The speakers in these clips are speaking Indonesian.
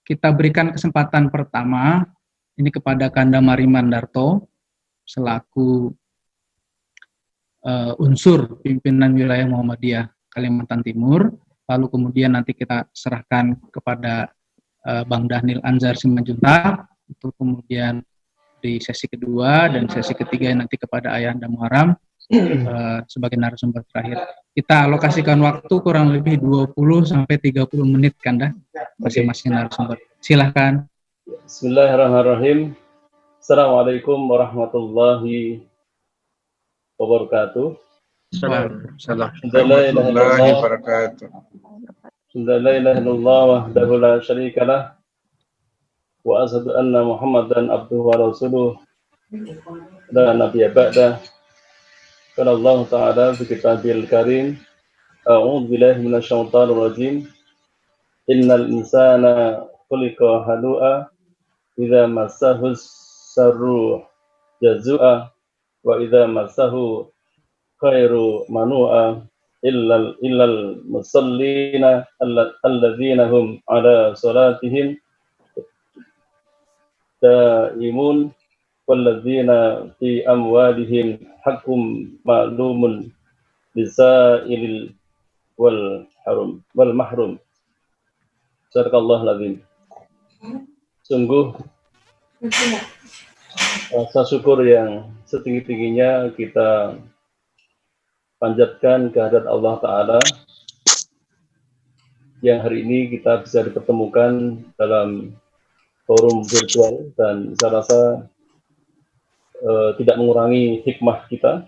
kita berikan kesempatan pertama ini kepada Kanda Marimandarto selaku unsur pimpinan wilayah Muhammadiyah Kalimantan Timur. Lalu kemudian nanti kita serahkan kepada Bang Dhanil Anzar Simanjuntak untuk kemudian di sesi kedua, dan sesi ketiga nanti kepada Ayahanda Muharram sebagai narasumber terakhir. Kita alokasikan waktu kurang lebih 20-30 menit, Kanda, masing-masing narasumber. Silahkan. Bismillahirrahmanirrahim. Assalamualaikum warahmatullahi wabarakatuh. Warahmatullahi wabarakatuh. Alhamdulillah wahdahu la syarikalah wa asyhadu anna Muhammadan abduhu wa rasuluh la nabiyya ba'da. Qala Allah Ta'ala fi kitabil karim, a'udzu billahi minasyaitonir rajim. Innal insana khuliqa halu'a idza massahu sarru jazua wa idza massahu khairu manu'a illal musallina alladzina hum ala salatihim daimun walladzina fi amwalihim haqqum ma'lumun lisailil wal mahrum. Sadaqallahul azim. Sungguh rasa syukur yang setinggi-tingginya kita panjatkan kehadirat Allah Ta'ala yang hari ini kita bisa dipertemukan dalam forum virtual, dan saya rasa tidak mengurangi hikmah kita.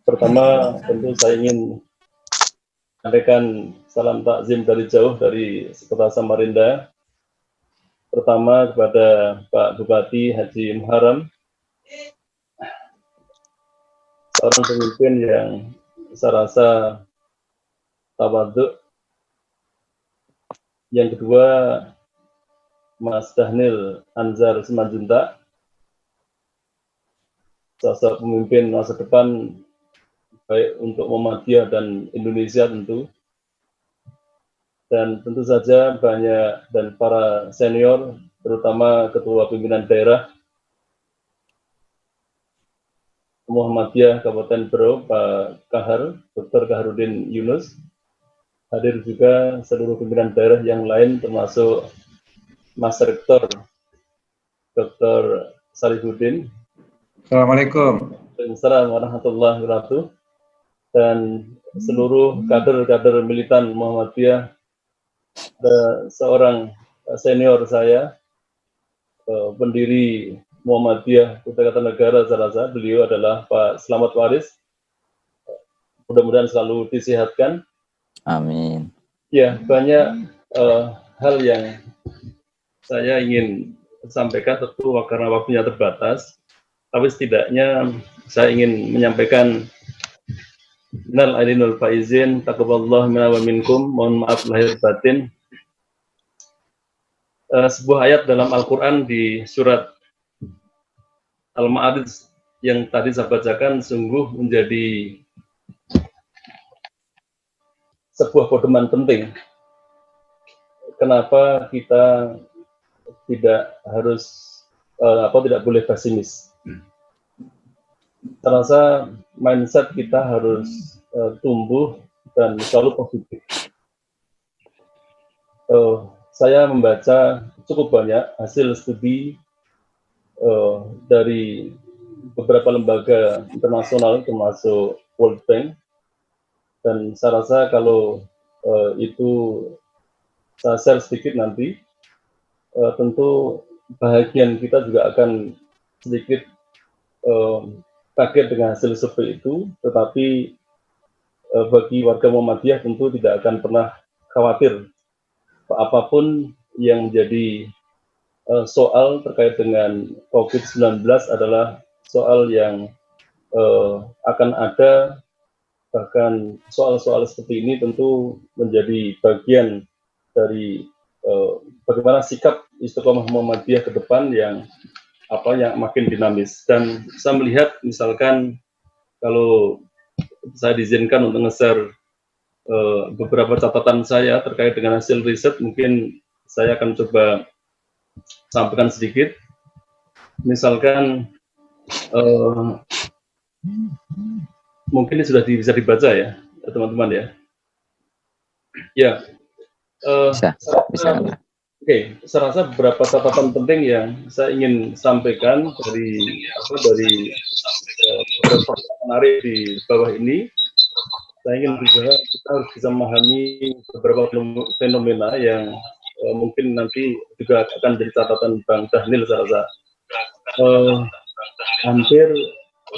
Pertama, tentu saya ingin menyampaikan salam takzim dari jauh dari Kota Samarinda. Pertama kepada Pak Bupati Haji Muharram, seorang pemimpin yang saya rasa tawadhu. Yang kedua, Mas Dhanil Anzar Simanjuntak, sosok pemimpin masa depan baik untuk Muhammadiyah dan Indonesia tentu. Dan tentu saja banyak dan para senior, terutama ketua pimpinan daerah Muhammadiyah Kabupaten Berau, Pak Kahar, Dr. Kaharudin Yunus. Hadir juga seluruh pimpinan daerah yang lain, termasuk Mas Rektor Dr. Sarifuddin. Assalamualaikum. Waalaikumsalam warahmatullahi wabarakatuh. Dan seluruh kader-kader militan Muhammadiyah. Seorang senior saya, pendiri Muhammadiyah Kutai Kartanegara, saya rasa beliau adalah Pak Slamet Waris. Mudah-mudahan selalu disehatkan. Amin. Ya, banyak hal yang saya ingin sampaikan, tentu karena waktunya terbatas, tapi setidaknya saya ingin menyampaikan Nal Aidinul Faizin, taqabbalallahu minna wa minkum, mohon maaf lahir batin. Sebuah ayat dalam Al-Quran di surat Al-Ma'arij yang tadi saya bacakan sungguh menjadi sebuah pedoman penting. Kenapa kita tidak harus tidak boleh pesimis? Saya rasa mindset kita harus tumbuh dan selalu positif. Saya membaca cukup banyak hasil studi dari beberapa lembaga internasional termasuk World Bank, dan saya rasa kalau itu saya share sedikit nanti, tentu bahagian kita juga akan sedikit kaget dengan hasil survei itu, tetapi bagi warga Muhammadiyah tentu tidak akan pernah khawatir apapun yang menjadi soal terkait dengan COVID-19 adalah soal yang akan ada, bahkan soal-soal seperti ini tentu menjadi bagian dari bagaimana sikap Istiqomah Muhammadiyah ke depan yang makin dinamis. Dan saya melihat misalkan kalau saya diizinkan untuk nge-share beberapa catatan saya terkait dengan hasil riset, mungkin saya akan coba sampaikan sedikit. Misalkan mungkin ini sudah bisa dibaca ya, teman-teman ya. Ya, bisa. Oke, saya rasa beberapa catatan penting yang saya ingin sampaikan dari beberapa menarik di bawah ini. Saya ingin juga kita harus bisa memahami beberapa fenomena yang mungkin nanti juga akan jadi catatan Bang Dhanil. Saya rasa hampir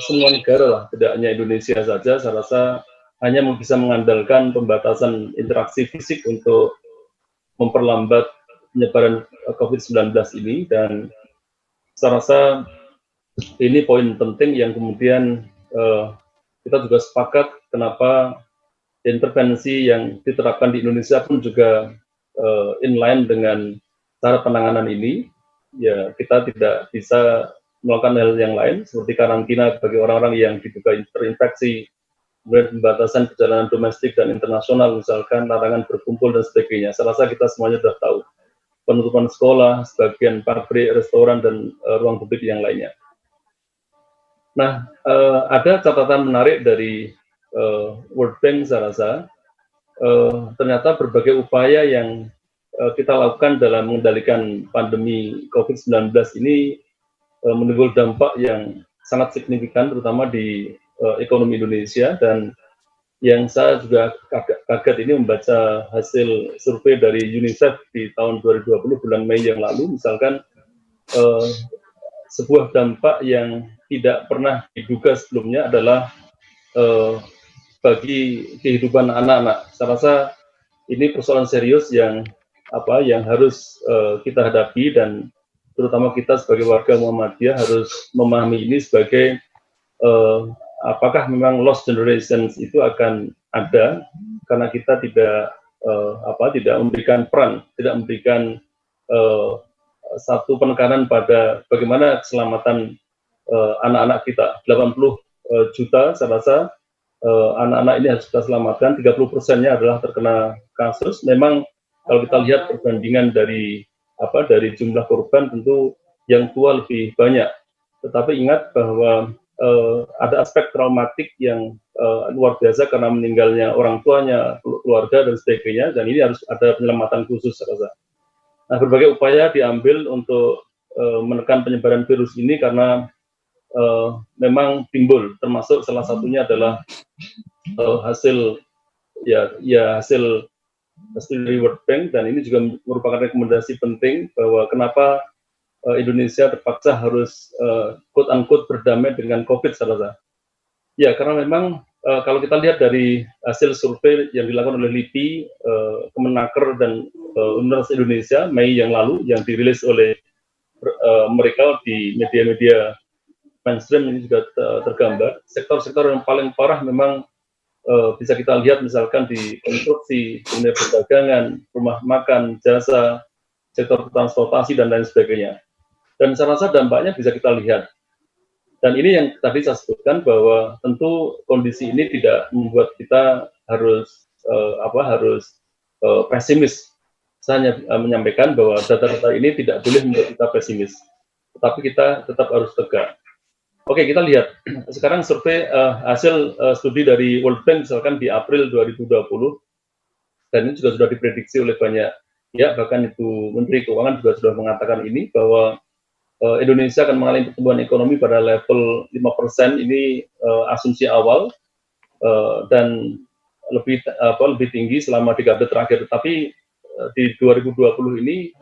semua negara lah, tidak hanya Indonesia saja, saya rasa hanya bisa mengandalkan pembatasan interaksi fisik untuk memperlambat penyebaran COVID-19 ini, dan saya rasa ini poin penting yang kemudian kita juga sepakat kenapa intervensi yang diterapkan di Indonesia pun juga inline dengan cara penanganan ini. Ya, kita tidak bisa melakukan hal yang lain seperti karantina bagi orang-orang yang diduga terinfeksi, kemudian pembatasan perjalanan domestik dan internasional, misalkan larangan berkumpul dan sebagainya. Saya rasa kita semuanya sudah tahu. Penutupan sekolah, sebagian pabrik, restoran, dan ruang publik yang lainnya. Nah, ada catatan menarik dari World Bank, saya rasa. Ternyata berbagai upaya yang kita lakukan dalam mengendalikan pandemi COVID-19 ini menimbulkan dampak yang sangat signifikan, terutama di ekonomi Indonesia. Dan yang saya juga kaget ini membaca hasil survei dari UNICEF di tahun 2020 bulan Mei yang lalu, misalkan sebuah dampak yang tidak pernah diduga sebelumnya adalah bagi kehidupan anak-anak. Saya rasa ini persoalan serius yang harus kita hadapi, dan terutama kita sebagai warga Muhammadiyah harus memahami ini sebagai apakah memang lost generations itu akan ada karena kita tidak memberikan peran, tidak memberikan satu penekanan pada bagaimana keselamatan anak-anak kita. 80 juta saya rasa anak-anak ini harus kita selamatkan, 30%-nya adalah terkena kasus. Memang kalau kita lihat perbandingan dari jumlah korban, tentu yang tua lebih banyak. Tetapi ingat bahwa ada aspek traumatik yang luar biasa karena meninggalnya orang tuanya, keluarga, dan sebagainya, dan ini harus ada penyelamatan khusus, saya rasa. Nah, berbagai upaya diambil untuk menekan penyebaran virus ini karena memang timbul, termasuk salah satunya adalah hasil dari World Bank, dan ini juga merupakan rekomendasi penting bahwa kenapa Indonesia terpaksa harus quote-unquote berdamai dengan COVID, saya rasa. Ya, karena memang kalau kita lihat dari hasil survei yang dilakukan oleh LIPI, Kemenaker, dan Universitas Indonesia Mei yang lalu, yang dirilis oleh mereka di media-media mainstream, ini juga tergambar. Sektor-sektor yang paling parah memang bisa kita lihat misalkan di konstruksi, dunia perdagangan, rumah makan, jasa, sektor transportasi, dan lain sebagainya. Dan saya rasa dampaknya bisa kita lihat. Dan ini yang tadi saya sebutkan bahwa tentu kondisi ini tidak membuat kita harus pesimis. Saya hanya menyampaikan bahwa data-data ini tidak boleh membuat kita pesimis, tetapi kita tetap harus tegak. Oke, kita lihat sekarang survei hasil studi dari World Bank misalkan di April 2020, dan ini juga sudah diprediksi oleh banyak ya, bahkan Ibu Menteri Keuangan juga sudah mengatakan ini bahwa Indonesia akan mengalami pertumbuhan ekonomi pada level 5%, ini asumsi awal, dan lebih tinggi selama dekade terakhir. Tapi di 2020 ini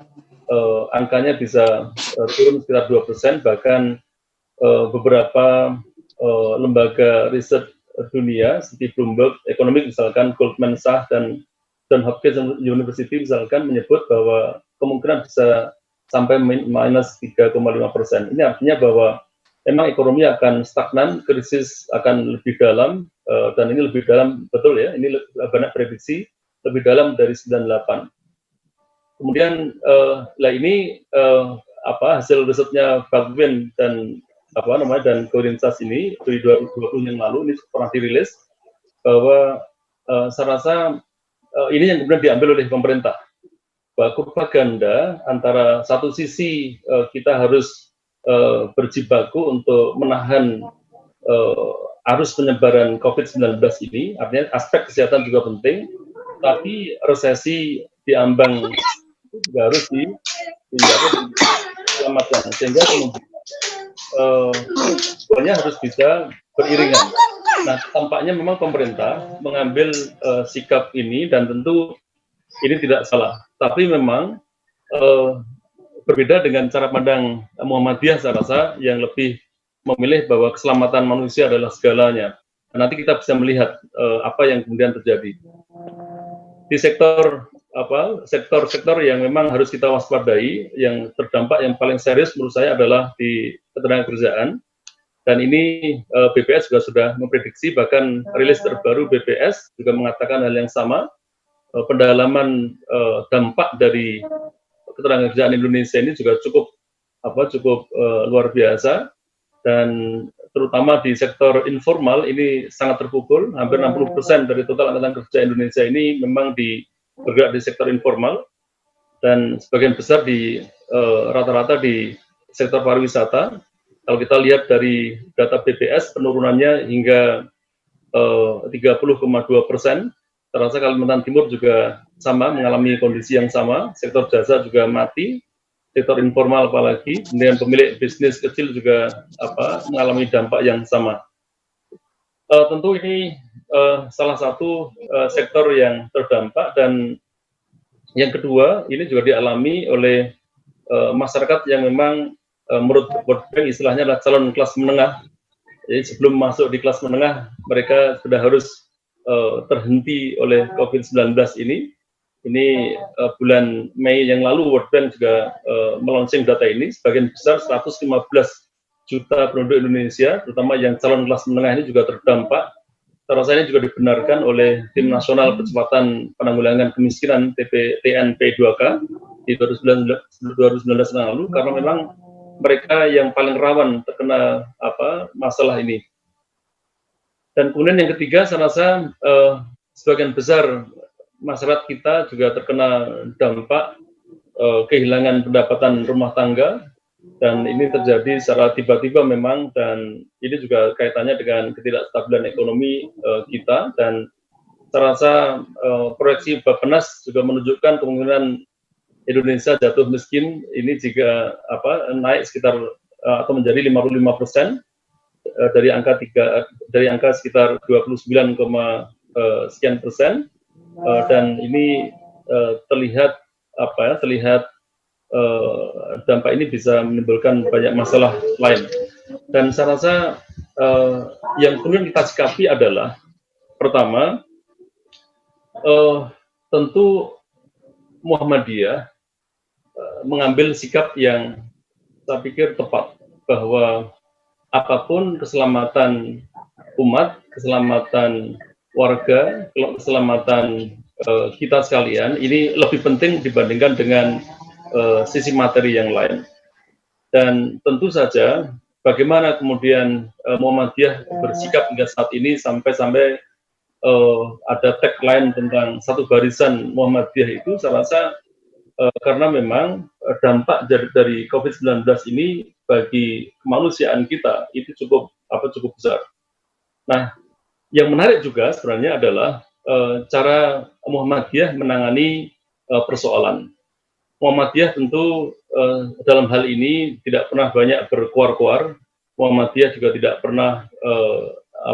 angkanya bisa turun sekitar 2%, bahkan beberapa lembaga riset dunia seperti Bloomberg Economic misalkan, Goldman Sachs, dan Johns Hopkins University misalkan menyebut bahwa kemungkinan bisa sampai minus 3,5%. Ini artinya bahwa memang ekonomi akan stagnan, krisis akan lebih dalam, dan ini lebih dalam, betul ya, ini banyak prediksi, lebih dalam dari 98. Kemudian ini hasil risetnya Baldwin dan Korintas ini dari 2020 yang lalu, ini pernah dirilis bahwa saya rasa ini yang kemudian diambil oleh pemerintah. kurva ganda antara satu sisi kita harus berjibaku untuk menahan arus penyebaran COVID-19 ini, artinya aspek kesehatan juga penting, tapi resesi diambang itu juga harus diselamatkan, sehingga kemudian semuanya harus bisa beriringan. Nah, tampaknya memang pemerintah mengambil sikap ini, dan tentu ini tidak salah, tapi memang berbeda dengan cara pandang Muhammadiyah, saya rasa, yang lebih memilih bahwa keselamatan manusia adalah segalanya. Nanti kita bisa melihat apa yang kemudian terjadi di sektor sektor yang memang harus kita waspadai. Yang terdampak yang paling serius menurut saya adalah di ketenagakerjaan, dan ini BPS juga sudah memprediksi, bahkan rilis terbaru BPS juga mengatakan hal yang sama. Pendalaman dampak dari ketenagakerjaan Indonesia ini juga cukup luar biasa, dan terutama di sektor informal ini sangat terpukul. Hampir 60% dari total angkatan kerja Indonesia ini memang bergerak di sektor informal, dan sebagian besar di rata-rata di sektor pariwisata. Kalau kita lihat dari data BPS, penurunannya hingga 30,2%. Terasa Kalimantan Timur juga sama, mengalami kondisi yang sama. Sektor jasa juga mati, sektor informal apalagi, kemudian pemilik bisnis kecil juga mengalami dampak yang sama. Tentu ini salah satu sektor yang terdampak, dan yang kedua ini juga dialami oleh masyarakat yang memang menurut World Bank istilahnya adalah calon kelas menengah. Jadi sebelum masuk di kelas menengah, mereka sudah harus terhenti oleh COVID-19 ini. Ini bulan Mei yang lalu World Bank juga melaunching data ini. Sebagian besar 115 juta penduduk Indonesia, terutama yang calon kelas menengah ini juga terdampak. Rasanya juga dibenarkan oleh Tim Nasional Percepatan Penanggulangan Kemiskinan TNP2K di 2019 yang lalu, karena memang mereka yang paling rawan terkena masalah ini. Dan kemudian yang ketiga, saya rasa sebagian besar masyarakat kita juga terkena dampak kehilangan pendapatan rumah tangga, dan ini terjadi secara tiba-tiba memang, dan ini juga kaitannya dengan ketidakstabilan ekonomi kita. Dan saya rasa proyeksi Bappenas juga menunjukkan kemungkinan Indonesia jatuh miskin ini jika naik sekitar atau menjadi 55%. Dari angka sekitar 29, sekian persen, dan ini terlihat dampak ini bisa menimbulkan banyak masalah lain. Dan saya rasa yang kemudian kita sikapi adalah, pertama, tentu Muhammadiyah mengambil sikap yang saya pikir tepat, bahwa apapun keselamatan umat, keselamatan warga, keselamatan kita sekalian, ini lebih penting dibandingkan dengan sisi materi yang lain. Dan tentu saja bagaimana kemudian Muhammadiyah bersikap hingga saat ini, sampai ada tagline tentang satu barisan Muhammadiyah itu, saya rasa karena memang dampak dari COVID-19 ini bagi kemanusiaan kita itu cukup besar. Nah, yang menarik juga sebenarnya adalah cara Muhammadiyah menangani persoalan. Muhammadiyah tentu dalam hal ini tidak pernah banyak berkuar-kuar. Muhammadiyah juga tidak pernah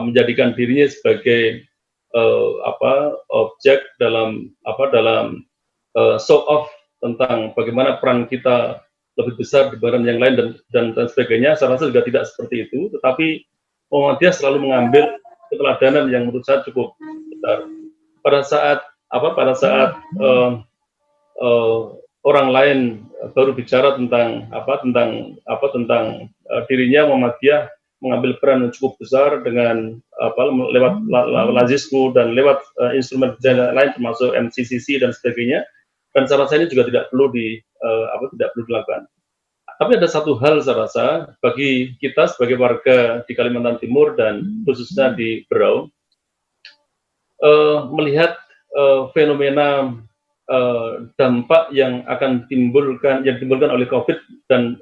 menjadikan dirinya sebagai objek dalam show off tentang bagaimana peran kita lebih besar dibanding yang lain dan sebagainya. Saya rasa juga tidak seperti itu, tetapi Muhammadiyah selalu mengambil keteladanan yang menurut saya cukup besar. Pada saat orang lain baru bicara tentang dirinya, Muhammadiyah mengambil peran yang cukup besar dengan lewat Lazisku dan lewat instrumen lain termasuk MCCC dan sebagainya. Dan saya rasa ini juga tidak perlu dilakukan. Tapi ada satu hal saya rasa bagi kita sebagai warga di Kalimantan Timur dan khususnya di Berau, melihat fenomena dampak yang akan ditimbulkan oleh COVID dan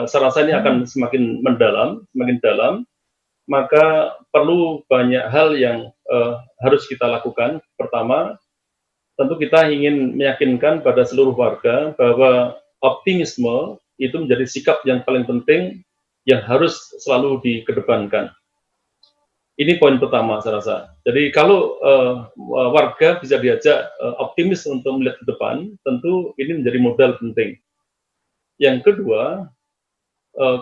saya rasa ini akan semakin mendalam, semakin dalam, maka perlu banyak hal yang harus kita lakukan. Pertama, tentu kita ingin meyakinkan pada seluruh warga bahwa optimisme itu menjadi sikap yang paling penting yang harus selalu dikedepankan. Ini poin pertama saya rasa. Jadi kalau warga bisa diajak optimis untuk melihat ke depan, tentu ini menjadi modal penting. Yang kedua,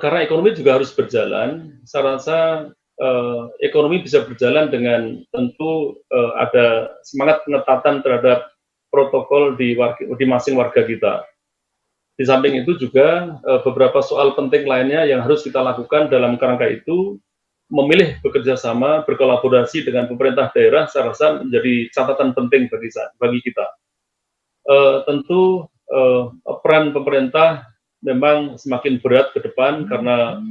karena ekonomi juga harus berjalan, saya rasa ekonomi bisa berjalan dengan tentu ada semangat pengetatan terhadap protokol di masing warga kita. Di samping itu juga beberapa soal penting lainnya yang harus kita lakukan dalam kerangka itu, memilih bekerja sama, berkolaborasi dengan pemerintah daerah, saya rasa menjadi catatan penting bagi kita. Tentu peran pemerintah memang semakin berat ke depan karena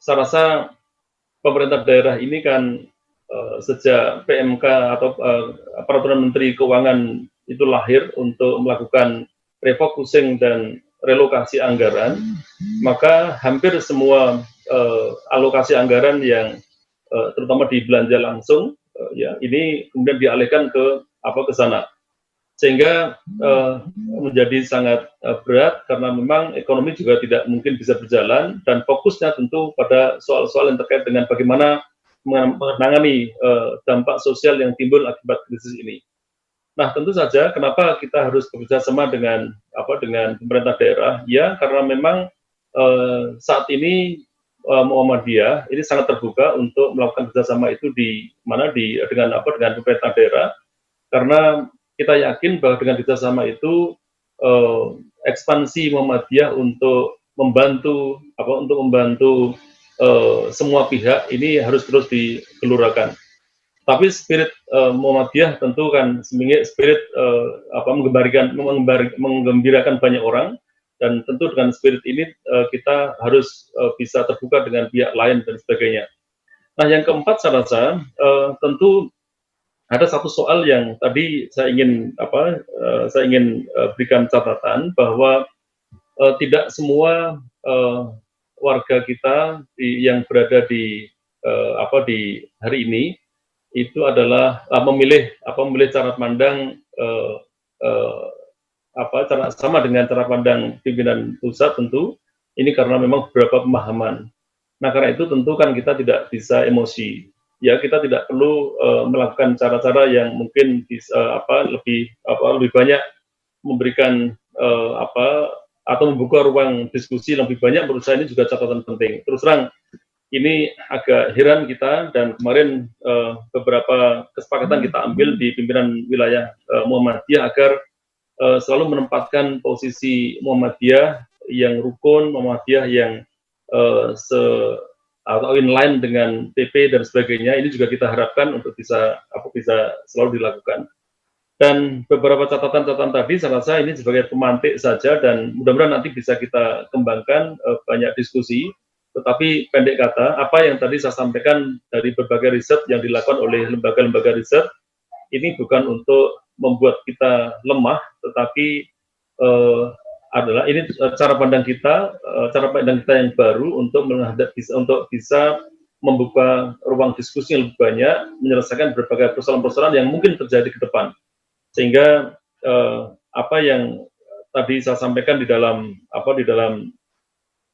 saya rasa pemerintah daerah ini kan sejak PMK atau Peraturan Menteri Keuangan itu lahir untuk melakukan refocusing dan relokasi anggaran, maka hampir semua alokasi anggaran yang terutama di belanja langsung ya ini kemudian dialihkan ke sana, sehingga menjadi sangat berat karena memang ekonomi juga tidak mungkin bisa berjalan dan fokusnya tentu pada soal-soal yang terkait dengan bagaimana menangani dampak sosial yang timbul akibat krisis ini. Nah, tentu saja kenapa kita harus bekerja sama dengan pemerintah daerah? Ya, karena memang saat ini Muhammadiyah ini sangat terbuka untuk melakukan kerjasama itu dengan pemerintah daerah, karena kita yakin bahwa dengan kerjasama itu ekspansi Muhammadiyah untuk membantu semua pihak ini harus terus digelurakan. Tapi spirit Muhammadiyah tentu kan spirit menggembirakan banyak orang. Dan tentu dengan spirit ini kita harus bisa terbuka dengan pihak lain dan sebagainya. Nah, yang keempat saya rasa tentu ada satu soal yang tadi saya ingin berikan catatan bahwa tidak semua warga kita yang berada di hari ini itu adalah memilih cara pandang sama dengan cara pandang pimpinan pusat. Tentu ini karena memang beberapa pemahaman. Nah, karena itu tentu kan kita tidak bisa emosi. Ya, kita tidak perlu melakukan cara-cara yang mungkin bisa lebih banyak memberikan atau membuka ruang diskusi lebih banyak. Menurut saya ini juga catatan penting. Terus terang ini agak heran kita, dan kemarin beberapa kesepakatan kita ambil di pimpinan wilayah Muhammadiyah agar selalu menempatkan posisi Muhammadiyah yang rukun, Muhammadiyah yang atau inline dengan PP dan sebagainya. Ini juga kita harapkan untuk bisa selalu dilakukan. Dan beberapa catatan-catatan tadi saya rasa ini sebagai pemantik saja, dan mudah-mudahan nanti bisa kita kembangkan banyak diskusi. Tetapi pendek kata, apa yang tadi saya sampaikan dari berbagai riset yang dilakukan oleh lembaga-lembaga riset, ini bukan untuk membuat kita lemah, tetapi adalah ini cara pandang kita yang baru untuk bisa membuka ruang diskusi yang lebih banyak, menyelesaikan berbagai persoalan-persoalan yang mungkin terjadi ke depan. Sehingga apa yang tadi saya sampaikan di dalam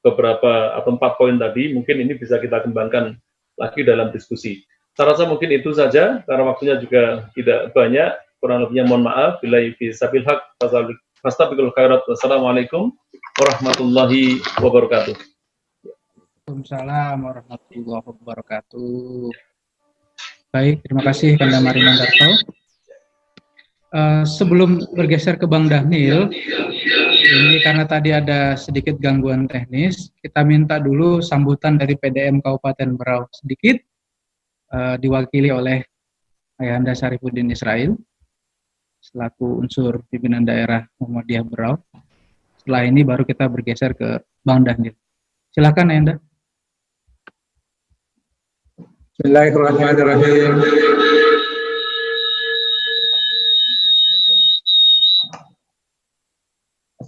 beberapa atau 4 poin tadi, mungkin ini bisa kita kembangkan lagi dalam diskusi. Saya rasa mungkin itu saja, karena waktunya juga tidak banyak. Kurang lebihnya mohon maaf. Billahi fisabil haq, fastabiqul khairat. Wassalamualaikum warahmatullahi wabarakatuh. Waalaikumsalam warahmatullahi wabarakatuh. Baik, terima kasih Kanda Marimandarto. Sebelum bergeser ke Bang Dhanil, ini karena tadi ada sedikit gangguan teknis, kita minta dulu sambutan dari PDM Kabupaten Berau sedikit, diwakili oleh Ayahanda Syarifuddin Israil selaku unsur pimpinan daerah Muhammadiyah Berau. Setelah ini baru kita bergeser ke Bang Dhanil. Silakan Ayahanda. Bismillahirrahmanirrahim.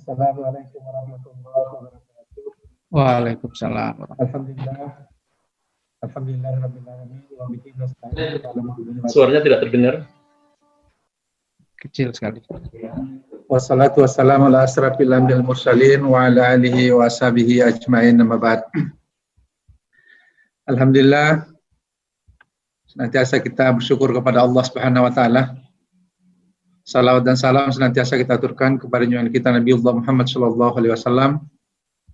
Assalamualaikum warahmatullahi wabarakatuh. Waalaikumsalam. Alhamdulillahirrabbilalamin. Wa bihi nasta'in ala umuri Suaranya tidak terdengar. Kecil sekali. Wassalatu wassalamu ala asrafil anbiya'il mursalin wa ala alihi wa ashabihi ajmain, amma ba'd. Alhamdulillah, senantiasa kita bersyukur kepada Allah Subhanahu wa taala. Salawat dan salam senantiasa kita aturkan kepada junjungan kita Nabiullah Muhammad sallallahu alaihi wasallam.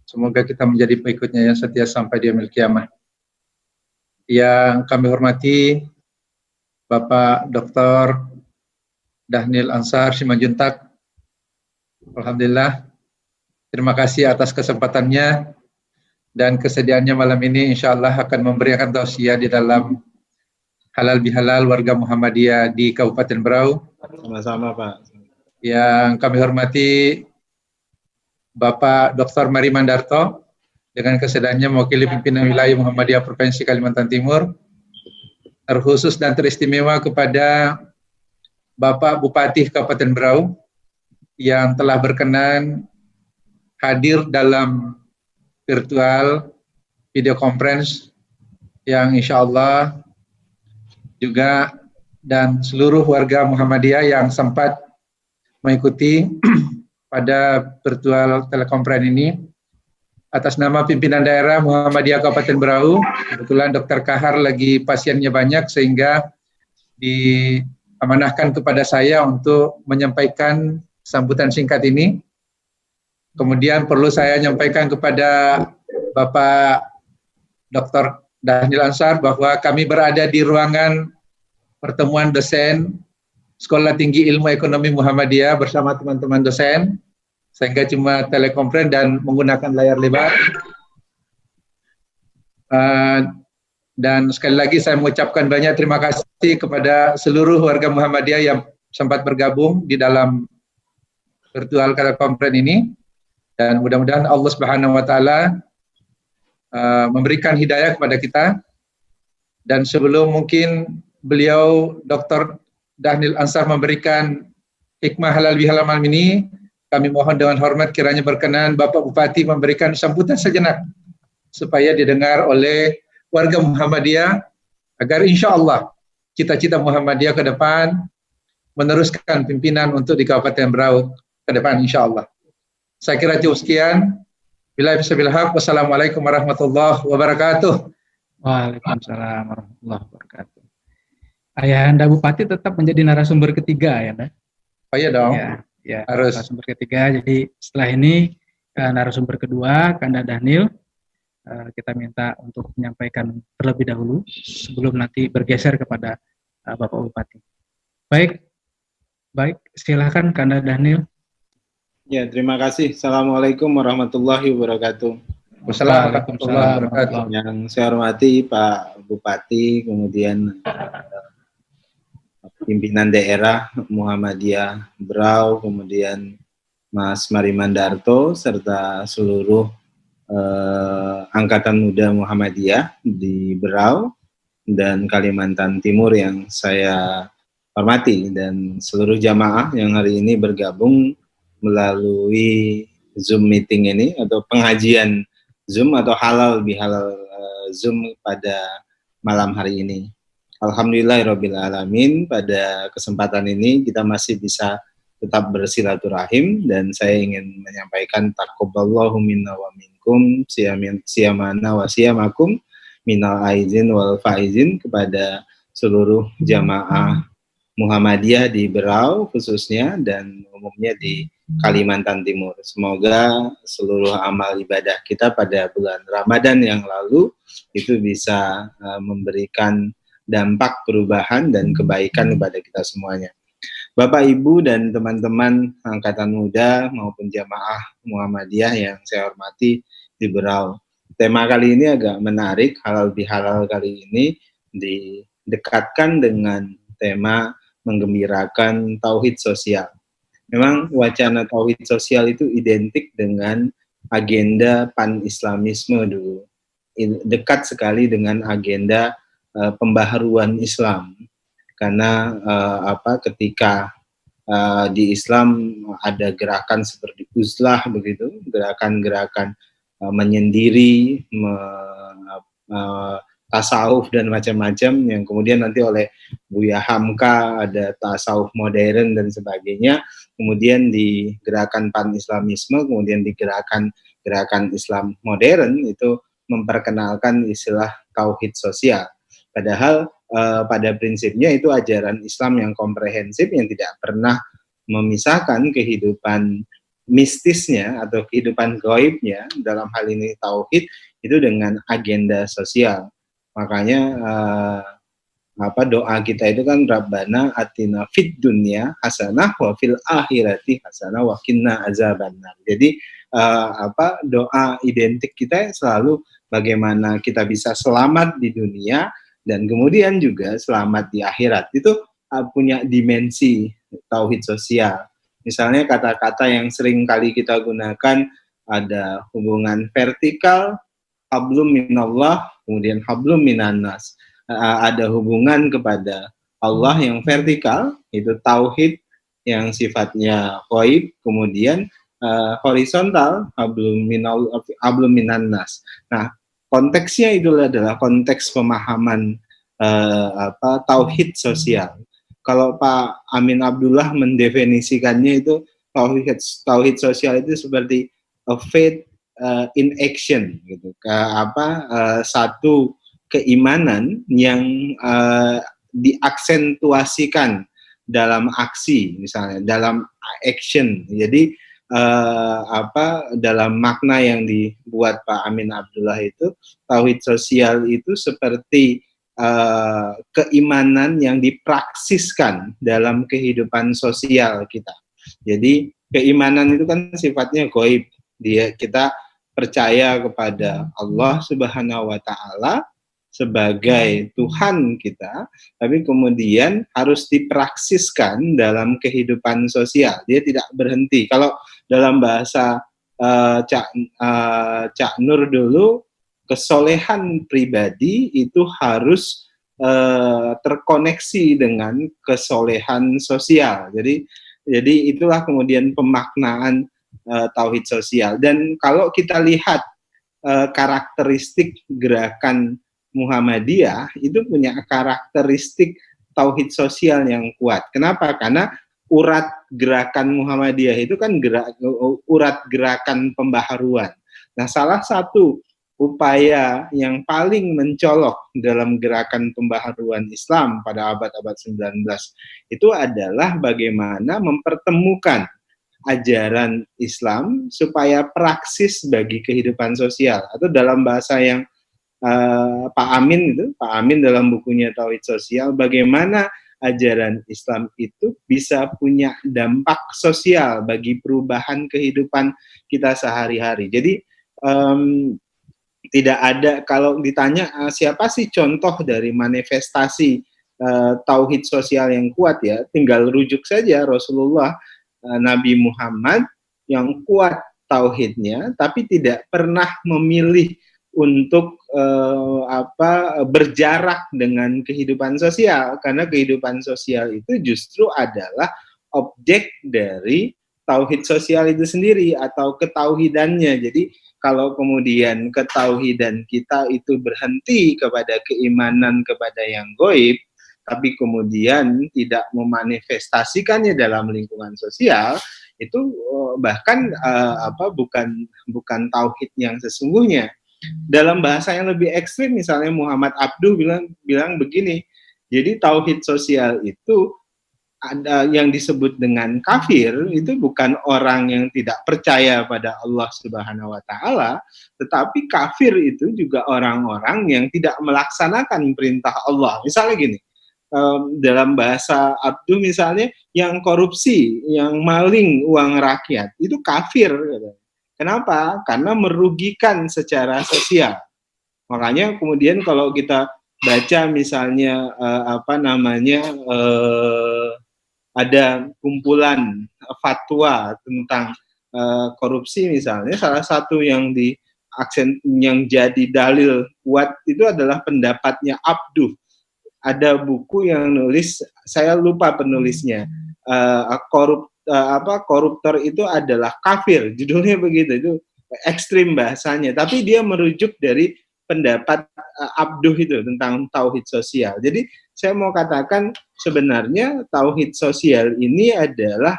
Semoga kita menjadi pengikutnya yang setia sampai di yaumil kiamah. Yang kami hormati Bapak Dr. Dhanil Ansar Simanjuntak. Alhamdulillah, terima kasih atas kesempatannya dan kesediaannya malam ini, insya Allah akan memberikan tausiah di dalam halal bihalal warga Muhammadiyah di Kabupaten Berau. Sama-sama, Pak. Yang kami hormati Bapak Dr. Mari Mandarto dengan kesediaannya mewakili pimpinan wilayah Muhammadiyah Provinsi Kalimantan Timur. Terkhusus dan teristimewa kepada Bapak Bupati Kabupaten Berau yang telah berkenan hadir dalam virtual video conference yang insya Allah juga dan seluruh warga Muhammadiyah yang sempat mengikuti pada virtual telekonferensi ini. Atas nama pimpinan daerah Muhammadiyah Kabupaten Berau, kebetulan Dr. Kahar lagi pasiennya banyak sehingga diamanahkan kepada saya untuk menyampaikan sambutan singkat ini. Kemudian perlu saya nyampaikan kepada Bapak Dr. Dhanil Ansar bahwa kami berada di ruangan pertemuan dosen Sekolah Tinggi Ilmu Ekonomi Muhammadiyah bersama teman-teman dosen, sehingga cuma telekonferensi dan menggunakan layar lebar. Dan sekali lagi saya mengucapkan banyak terima kasih kepada seluruh warga Muhammadiyah yang sempat bergabung di dalam virtual telekonferensi ini, dan mudah-mudahan Allah Subhanahu wa taala memberikan hidayah kepada kita. Dan sebelum mungkin beliau Dr. Dhanil Ansar memberikan hikmah halal bihalal malam ini, kami mohon dengan hormat kiranya berkenan Bapak Bupati memberikan sambutan sejenak supaya didengar oleh warga Muhammadiyah agar insya Allah cita-cita Muhammadiyah ke depan meneruskan pimpinan untuk di Kabupaten Berau ke depan insya Allah. Saya kira cukup sekian. Billahi taufiq. Wassalamualaikum warahmatullahi wabarakatuh. Waalaikumsalam warahmatullahi wabarakatuh. Ayahanda Bupati tetap menjadi narasumber ketiga ya, Anda? Oh iya dong. Ya, harus. Narasumber ketiga. Jadi setelah ini narasumber kedua, Kanda Dhanil, kita minta untuk menyampaikan terlebih dahulu sebelum nanti bergeser kepada Bapak Bupati. Baik, silakan Kanda Dhanil. Ya, terima kasih. Assalamualaikum warahmatullahi wabarakatuh. Wassalamualaikum warahmatullahi wabarakatuh. Yang saya hormati Pak Bupati, kemudian pimpinan daerah Muhammadiyah Berau, kemudian Mas Mari Mandarto, serta seluruh Angkatan Muda Muhammadiyah di Berau dan Kalimantan Timur yang saya hormati, dan seluruh jamaah yang hari ini bergabung melalui Zoom meeting ini atau pengajian Zoom atau halal bihalal Zoom pada malam hari ini. Alhamdulillahirrabbilalamin, pada kesempatan ini kita masih bisa tetap bersilaturahim, dan saya ingin menyampaikan taqabbalallahu minna wa minkum siyamana wa siyamakum minal aizin wal faizin kepada seluruh jamaah Muhammadiyah di Berau khususnya dan umumnya di Kalimantan Timur. Semoga seluruh amal ibadah kita pada bulan Ramadan yang lalu itu bisa memberikan dampak perubahan dan kebaikan kepada kita semuanya. Bapak, Ibu, dan teman-teman Angkatan Muda maupun jamaah Muhammadiyah yang saya hormati di Berau. Tema kali ini agak menarik, halal bihalal kali ini didekatkan dengan tema menggembirakan tauhid sosial. Memang wacana tauhid sosial itu identik dengan agenda pan-islamisme dulu. Dekat sekali dengan agenda pembaharuan Islam. Karena ketika di Islam ada gerakan seperti uzlah begitu, gerakan-gerakan menyendiri, tasawuf dan macam-macam yang kemudian nanti oleh Buya Hamka ada tasawuf modern dan sebagainya, kemudian di gerakan pan-islamisme, kemudian di gerakan Islam modern itu memperkenalkan istilah tauhid sosial. Padahal pada prinsipnya itu ajaran Islam yang komprehensif yang tidak pernah memisahkan kehidupan mistisnya atau kehidupan gaibnya, dalam hal ini tauhid, itu dengan agenda sosial. Makanya doa kita itu kan Rabbana atina fid dunya hasanah wa fil akhirati hasanah wa qina azabannar. Jadi doa identik kita selalu bagaimana kita bisa selamat di dunia dan kemudian juga selamat di akhirat. Itu punya dimensi tauhid sosial. Misalnya kata-kata yang sering kali kita gunakan ada hubungan vertikal, hablum minallah, kemudian hablum minannas. Ada hubungan kepada Allah yang vertikal, itu tauhid yang sifatnya ghaib, kemudian horizontal, hablum minannas. Nah, konteksnya itu adalah konteks pemahaman tauhid sosial. Kalau Pak Amin Abdullah mendefinisikannya itu tauhid sosial itu seperti a faith in action gitu. Satu keimanan yang diaksentuasikan dalam aksi, misalnya dalam action. Jadi dalam makna yang dibuat Pak Amin Abdullah itu, tauhid sosial itu seperti keimanan yang dipraksiskan dalam kehidupan sosial kita. Jadi keimanan itu kan sifatnya gaib. Kita percaya kepada Allah Subhanahu wa Ta'ala sebagai Tuhan kita, tapi kemudian harus dipraksiskan dalam kehidupan sosial. Dia tidak berhenti. Kalau dalam bahasa Cak Nur dulu, kesolehan pribadi itu harus terkoneksi dengan kesolehan sosial. Jadi itulah kemudian pemaknaan tauhid sosial. Dan kalau kita lihat karakteristik gerakan Muhammadiyah itu punya karakteristik tauhid sosial yang kuat. Kenapa? Karena urat gerakan Muhammadiyah itu kan urat gerakan pembaharuan. Nah, salah satu upaya yang paling mencolok dalam gerakan pembaharuan Islam pada abad-abad 19 itu adalah bagaimana mempertemukan ajaran Islam supaya praksis bagi kehidupan sosial, atau dalam bahasa yang Pak Amin dalam bukunya Tauhid Sosial, bagaimana ajaran Islam itu bisa punya dampak sosial bagi perubahan kehidupan kita sehari-hari. Jadi tidak ada, kalau ditanya siapa sih contoh dari manifestasi tauhid sosial yang kuat, ya tinggal rujuk saja Rasulullah, Nabi Muhammad yang kuat tauhidnya tapi tidak pernah memilih untuk berjarak dengan kehidupan sosial, karena kehidupan sosial itu justru adalah objek dari tauhid sosial itu sendiri atau ketauhidannya. Jadi kalau kemudian ketauhidan kita itu berhenti kepada keimanan kepada yang gaib, tapi kemudian tidak memanifestasikannya dalam lingkungan sosial, itu bahkan bukan tauhid yang sesungguhnya. Dalam bahasa yang lebih ekstrim, misalnya Muhammad Abduh bilang begini, jadi tauhid sosial itu ada yang disebut dengan kafir, itu bukan orang yang tidak percaya pada Allah Subhanahu wa Ta'ala, tetapi kafir itu juga orang-orang yang tidak melaksanakan perintah Allah. Misalnya gini, dalam bahasa Abduh misalnya, yang korupsi, yang maling uang rakyat, itu kafir. Kenapa? Karena merugikan secara sosial. Makanya kemudian kalau kita baca misalnya ada kumpulan fatwa tentang korupsi misalnya, salah satu yang jadi dalil kuat itu adalah pendapatnya Abduh. Ada buku yang nulis, saya lupa penulisnya, koruptor itu adalah kafir, judulnya begitu, itu ekstrim bahasanya, tapi dia merujuk dari pendapat Abduh itu tentang tauhid sosial. Jadi saya mau katakan sebenarnya tauhid sosial ini adalah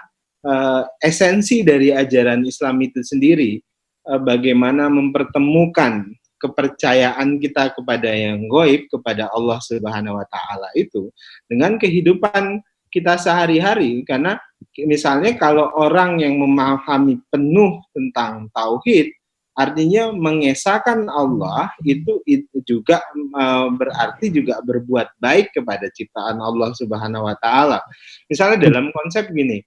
esensi dari ajaran Islam itu sendiri, bagaimana mempertemukan kepercayaan kita kepada yang gaib, kepada Allah Subhanahu wa taala itu dengan kehidupan kita sehari-hari. Karena misalnya kalau orang yang memahami penuh tentang tauhid, artinya mengesahkan Allah, itu juga berarti juga berbuat baik kepada ciptaan Allah Subhanahu wa taala. Misalnya dalam konsep gini,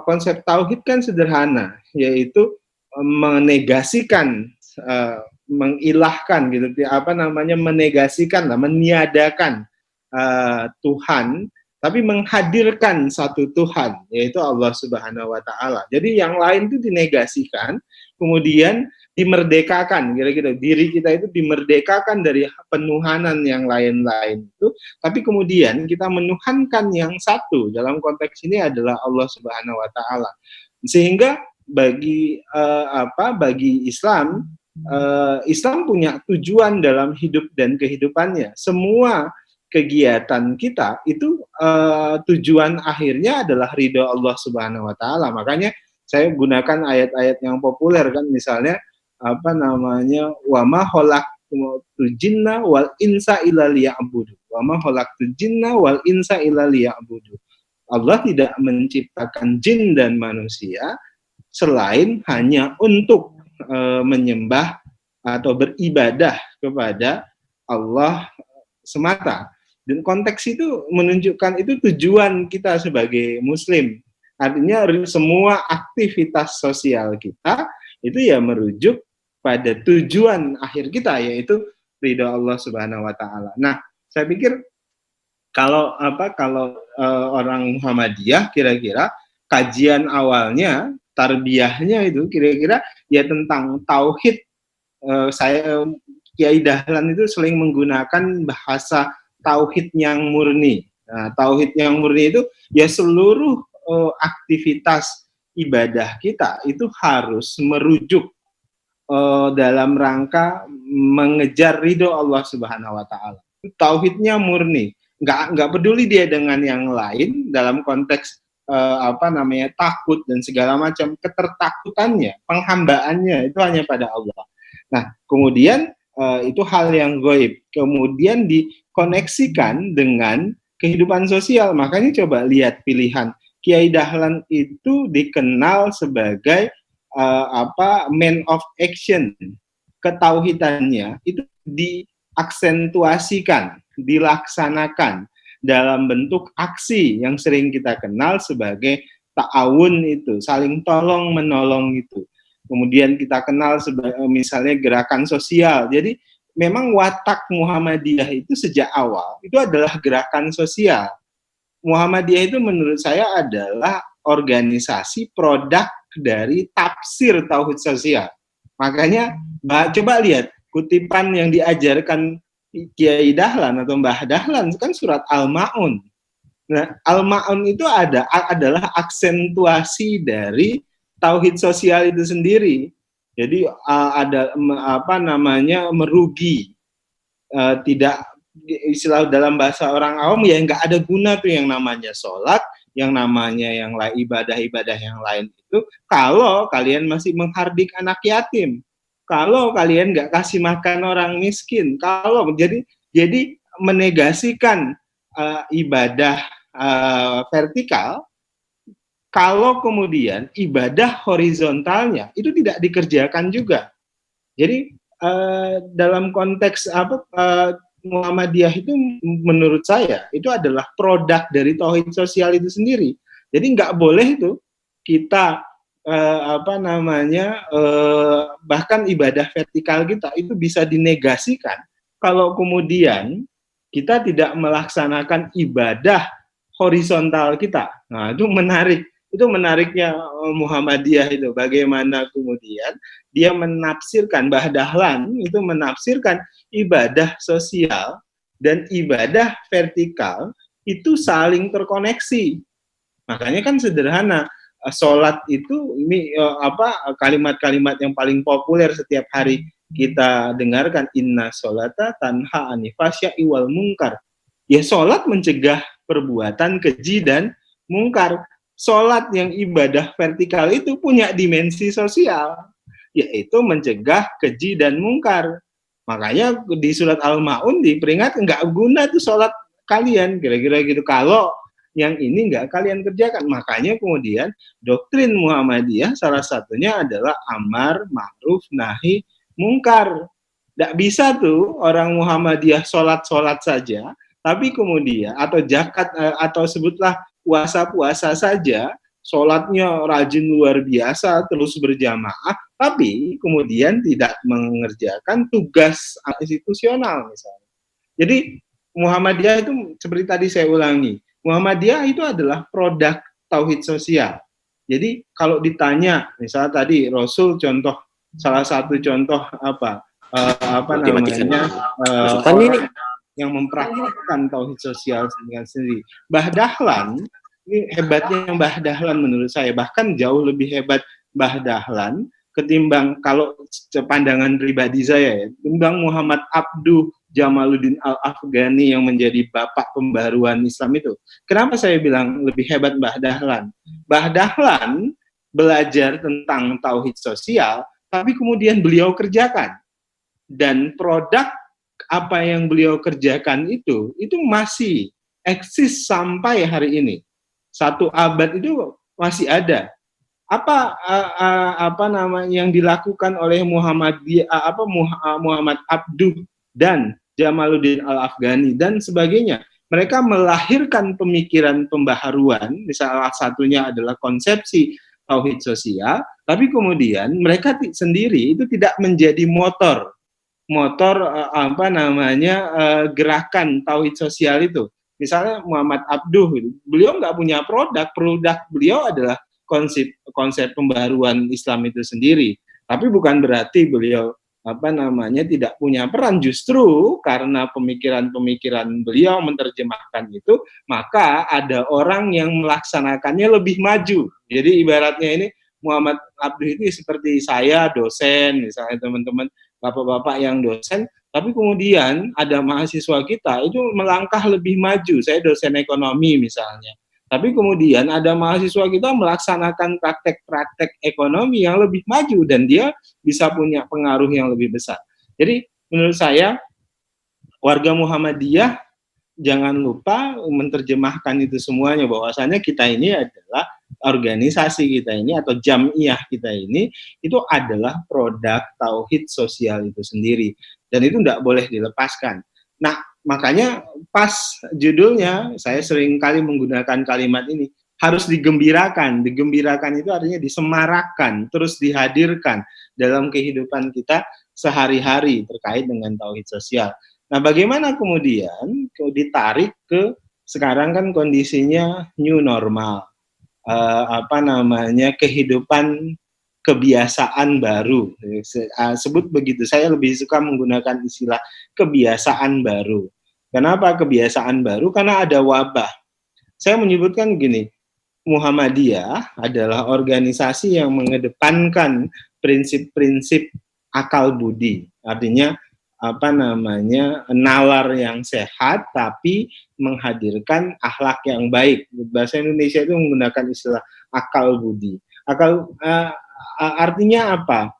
konsep tauhid kan sederhana, yaitu menegasikan, mengilahkan gitu, menegasikan, meniadakan Tuhan, tapi menghadirkan satu Tuhan, yaitu Allah Subhanahu wa taala. Jadi yang lain itu dinegasikan, kemudian dimerdekakan, kira-kira diri kita itu dimerdekakan dari penuhanan yang lain-lain itu, tapi kemudian kita menuhankan yang satu, dalam konteks ini adalah Allah Subhanahu wa taala. Sehingga bagi Islam, Islam punya tujuan dalam hidup dan kehidupannya. Semua kegiatan kita itu tujuan akhirnya adalah ridho Allah Subhanahu wa taala. Makanya saya gunakan ayat-ayat yang populer kan, misalnya wa ma khalaqtul jinna wal insa illa liya'budu. Wa ma khalaqtul jinna wal insa illa liya'budu. Allah tidak menciptakan jin dan manusia selain hanya untuk menyembah atau beribadah kepada Allah semata. Dan konteks itu menunjukkan itu tujuan kita sebagai muslim. Artinya semua aktivitas sosial kita itu ya merujuk pada tujuan akhir kita, yaitu ridha Allah Subhanahu wa taala. Nah, saya pikir kalau orang Muhammadiyah, kira-kira kajian awalnya, tarbiyahnya itu kira-kira ya tentang tauhid. Kiai Dahlan itu sering menggunakan bahasa tauhid yang murni. Nah, tauhid yang murni itu ya seluruh aktivitas ibadah kita itu harus merujuk dalam rangka mengejar ridho Allah Subhanahu wa taala. Tauhidnya murni, nggak peduli dia dengan yang lain dalam konteks takut dan segala macam, ketertakutannya, penghambaannya itu hanya pada Allah. Nah, kemudian itu hal yang gaib, kemudian dikoneksikan dengan kehidupan sosial. Makanya coba lihat pilihan Kiai Dahlan itu dikenal sebagai man of action. Ketauhidannya itu diaksentuasikan, dilaksanakan dalam bentuk aksi yang sering kita kenal sebagai ta'awun, itu saling tolong menolong itu. Kemudian kita kenal sebagai misalnya gerakan sosial. Jadi memang watak Muhammadiyah itu sejak awal itu adalah gerakan sosial. Muhammadiyah itu menurut saya adalah organisasi produk dari tafsir tauhid sosial. Makanya coba lihat kutipan yang diajarkan Kiai Dahlan atau Mbah Dahlan kan surat Al-Ma'un. Nah, Al-Ma'un itu adalah aksentuasi dari tauhid sosial itu sendiri. Jadi ada merugi, tidak, istilah dalam bahasa orang awam ya nggak ada guna tuh yang namanya sholat, yang namanya yang ibadah-ibadah yang lain itu kalau kalian masih menghardik anak yatim, kalau kalian nggak kasih makan orang miskin, kalau jadi menegasikan ibadah vertikal, kalau kemudian ibadah horizontalnya itu tidak dikerjakan juga. Jadi dalam konteks Muhammadiyah itu menurut saya itu adalah produk dari tauhid sosial itu sendiri. Jadi nggak boleh itu kita bahkan ibadah vertikal kita itu bisa dinegasikan kalau kemudian kita tidak melaksanakan ibadah horizontal kita. Nah, itu menarik. Itu menariknya Muhammadiyah itu, bagaimana kemudian dia menafsirkan, Mbah Dahlan itu menafsirkan ibadah sosial dan ibadah vertikal itu saling terkoneksi. Makanya kan sederhana, sholat itu ini kalimat-kalimat yang paling populer setiap hari kita dengarkan, inna sholata tanha anil fahsya'i wal munkar. Ya, sholat mencegah perbuatan keji dan mungkar. Sholat yang ibadah vertikal itu punya dimensi sosial, yaitu mencegah keji dan mungkar. Makanya di surat Al-Ma'un diperingat nggak guna tuh sholat kalian, kira-kira gitu, kalau yang ini nggak kalian kerjakan. Makanya kemudian doktrin Muhammadiyah salah satunya adalah amar, ma'ruf, nahi, mungkar. Nggak bisa tuh orang Muhammadiyah sholat-sholat saja, tapi kemudian atau zakat atau sebutlah puasa-puasa saja, sholatnya rajin luar biasa, terus berjamaah, tapi kemudian tidak mengerjakan tugas institusional misalnya. Jadi Muhammadiyah itu seperti tadi saya ulangi, Muhammadiyah itu adalah produk tauhid sosial. Jadi kalau ditanya, misalnya tadi Rasul contoh, salah satu contoh yang mempraktikkan tauhid sosial dengan sendiri. Mbah Dahlan, ini hebatnya Mbah Dahlan menurut saya, bahkan jauh lebih hebat Mbah Dahlan ketimbang, kalau pandangan pribadi saya ya, ketimbang Muhammad Abduh Jamaluddin Al-Afghani yang menjadi bapak pembaruan Islam itu. Kenapa saya bilang lebih hebat Mbah Dahlan? Mbah Dahlan belajar tentang tauhid sosial, tapi kemudian beliau kerjakan. Dan produk apa yang beliau kerjakan itu masih eksis sampai hari ini. 1 abad itu masih ada. Apa nama yang dilakukan oleh Muhammad Abduh dan Jamaluddin Al-Afghani dan sebagainya. Mereka melahirkan pemikiran pembaharuan, misalnya satunya adalah konsepsi tauhid sosial, tapi kemudian mereka sendiri itu tidak menjadi motor gerakan tauhid sosial itu. Misalnya Muhammad Abduh, beliau nggak punya produk beliau adalah konsep pembaharuan Islam itu sendiri. Tapi bukan berarti beliau tidak punya peran, justru karena pemikiran-pemikiran beliau menerjemahkan itu, maka ada orang yang melaksanakannya lebih maju. Jadi ibaratnya ini Muhammad Abduh itu seperti saya, dosen, misalnya teman-teman bapak-bapak yang dosen, tapi kemudian ada mahasiswa kita itu melangkah lebih maju. Saya dosen ekonomi misalnya, tapi kemudian ada mahasiswa kita melaksanakan praktek-praktek ekonomi yang lebih maju dan dia bisa punya pengaruh yang lebih besar. Jadi menurut saya warga Muhammadiyah jangan lupa menerjemahkan itu semuanya, bahwasanya kita ini adalah organisasi kita ini atau jamiah kita ini itu adalah produk tauhid sosial itu sendiri, dan itu tidak boleh dilepaskan. Nah, makanya pas judulnya saya sering kali menggunakan kalimat ini, harus digembirakan. Digembirakan itu artinya disemarakan, terus dihadirkan dalam kehidupan kita sehari-hari terkait dengan tauhid sosial. Nah, bagaimana kemudian ditarik ke sekarang kan kondisinya new normal, kehidupan kebiasaan baru, sebut begitu. Saya lebih suka menggunakan istilah kebiasaan baru. Kenapa kebiasaan baru? Karena ada wabah. Saya menyebutkan gini, Muhammadiyah adalah organisasi yang mengedepankan prinsip-prinsip akal budi, artinya nalar yang sehat tapi menghadirkan akhlak yang baik. Bahasa Indonesia itu menggunakan istilah akal budi. Artinya apa?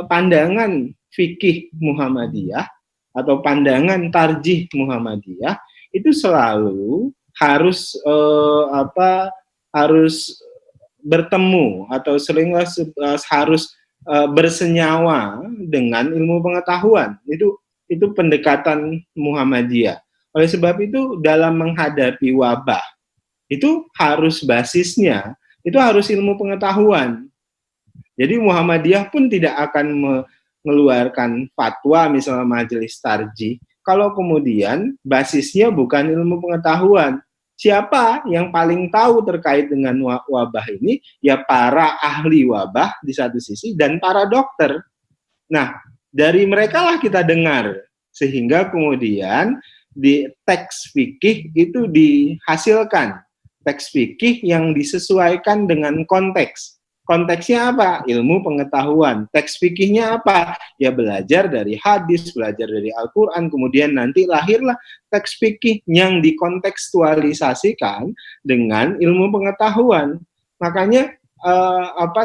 Pandangan fikih Muhammadiyah atau pandangan tarjih Muhammadiyah itu selalu harus harus bertemu atau seringlah harus bersenyawa dengan ilmu pengetahuan. Itu pendekatan Muhammadiyah. Oleh sebab itu dalam menghadapi wabah itu harus basisnya itu harus ilmu pengetahuan. Jadi Muhammadiyah pun tidak akan mengeluarkan fatwa misalnya majelis tarjih kalau kemudian basisnya bukan ilmu pengetahuan. Siapa yang paling tahu terkait dengan wabah ini? Ya para ahli wabah di satu sisi dan para dokter. Nah, dari mereka lah kita dengar. Sehingga kemudian di teks fikih itu dihasilkan teks fikih yang disesuaikan dengan konteks. Konteksnya apa? Ilmu pengetahuan. Teks fikihnya apa? Ya belajar dari hadis, belajar dari Al-Quran, kemudian nanti lahirlah teks fikih yang dikontekstualisasikan dengan ilmu pengetahuan. Makanya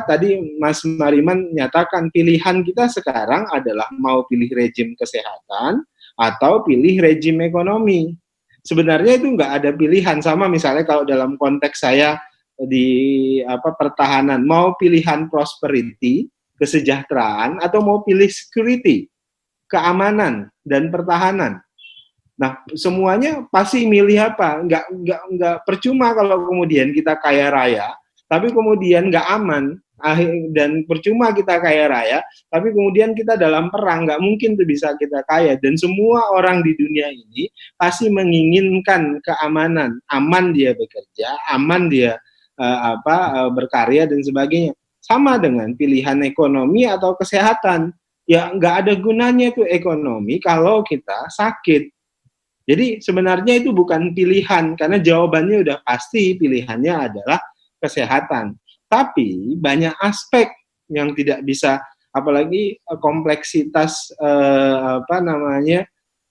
tadi Mas Mariman nyatakan pilihan kita sekarang adalah mau pilih rejim kesehatan atau pilih rejim ekonomi. Sebenarnya itu nggak ada pilihan, sama misalnya kalau dalam konteks saya di pertahanan, mau pilihan prosperity, kesejahteraan, atau mau pilih security, keamanan dan pertahanan. Nah, semuanya pasti milih apa? Nggak percuma kalau kemudian kita kaya raya, tapi kemudian nggak aman, dan percuma kita kaya raya, tapi kemudian kita dalam perang, nggak mungkin tuh bisa kita kaya. Dan semua orang di dunia ini pasti menginginkan keamanan, aman dia bekerja, aman dia berkarya dan sebagainya. Sama dengan pilihan ekonomi atau kesehatan. Ya nggak ada gunanya itu ekonomi kalau kita sakit. Jadi sebenarnya itu bukan pilihan, karena jawabannya udah pasti, pilihannya adalah kesehatan. Tapi banyak aspek yang tidak bisa, apalagi kompleksitas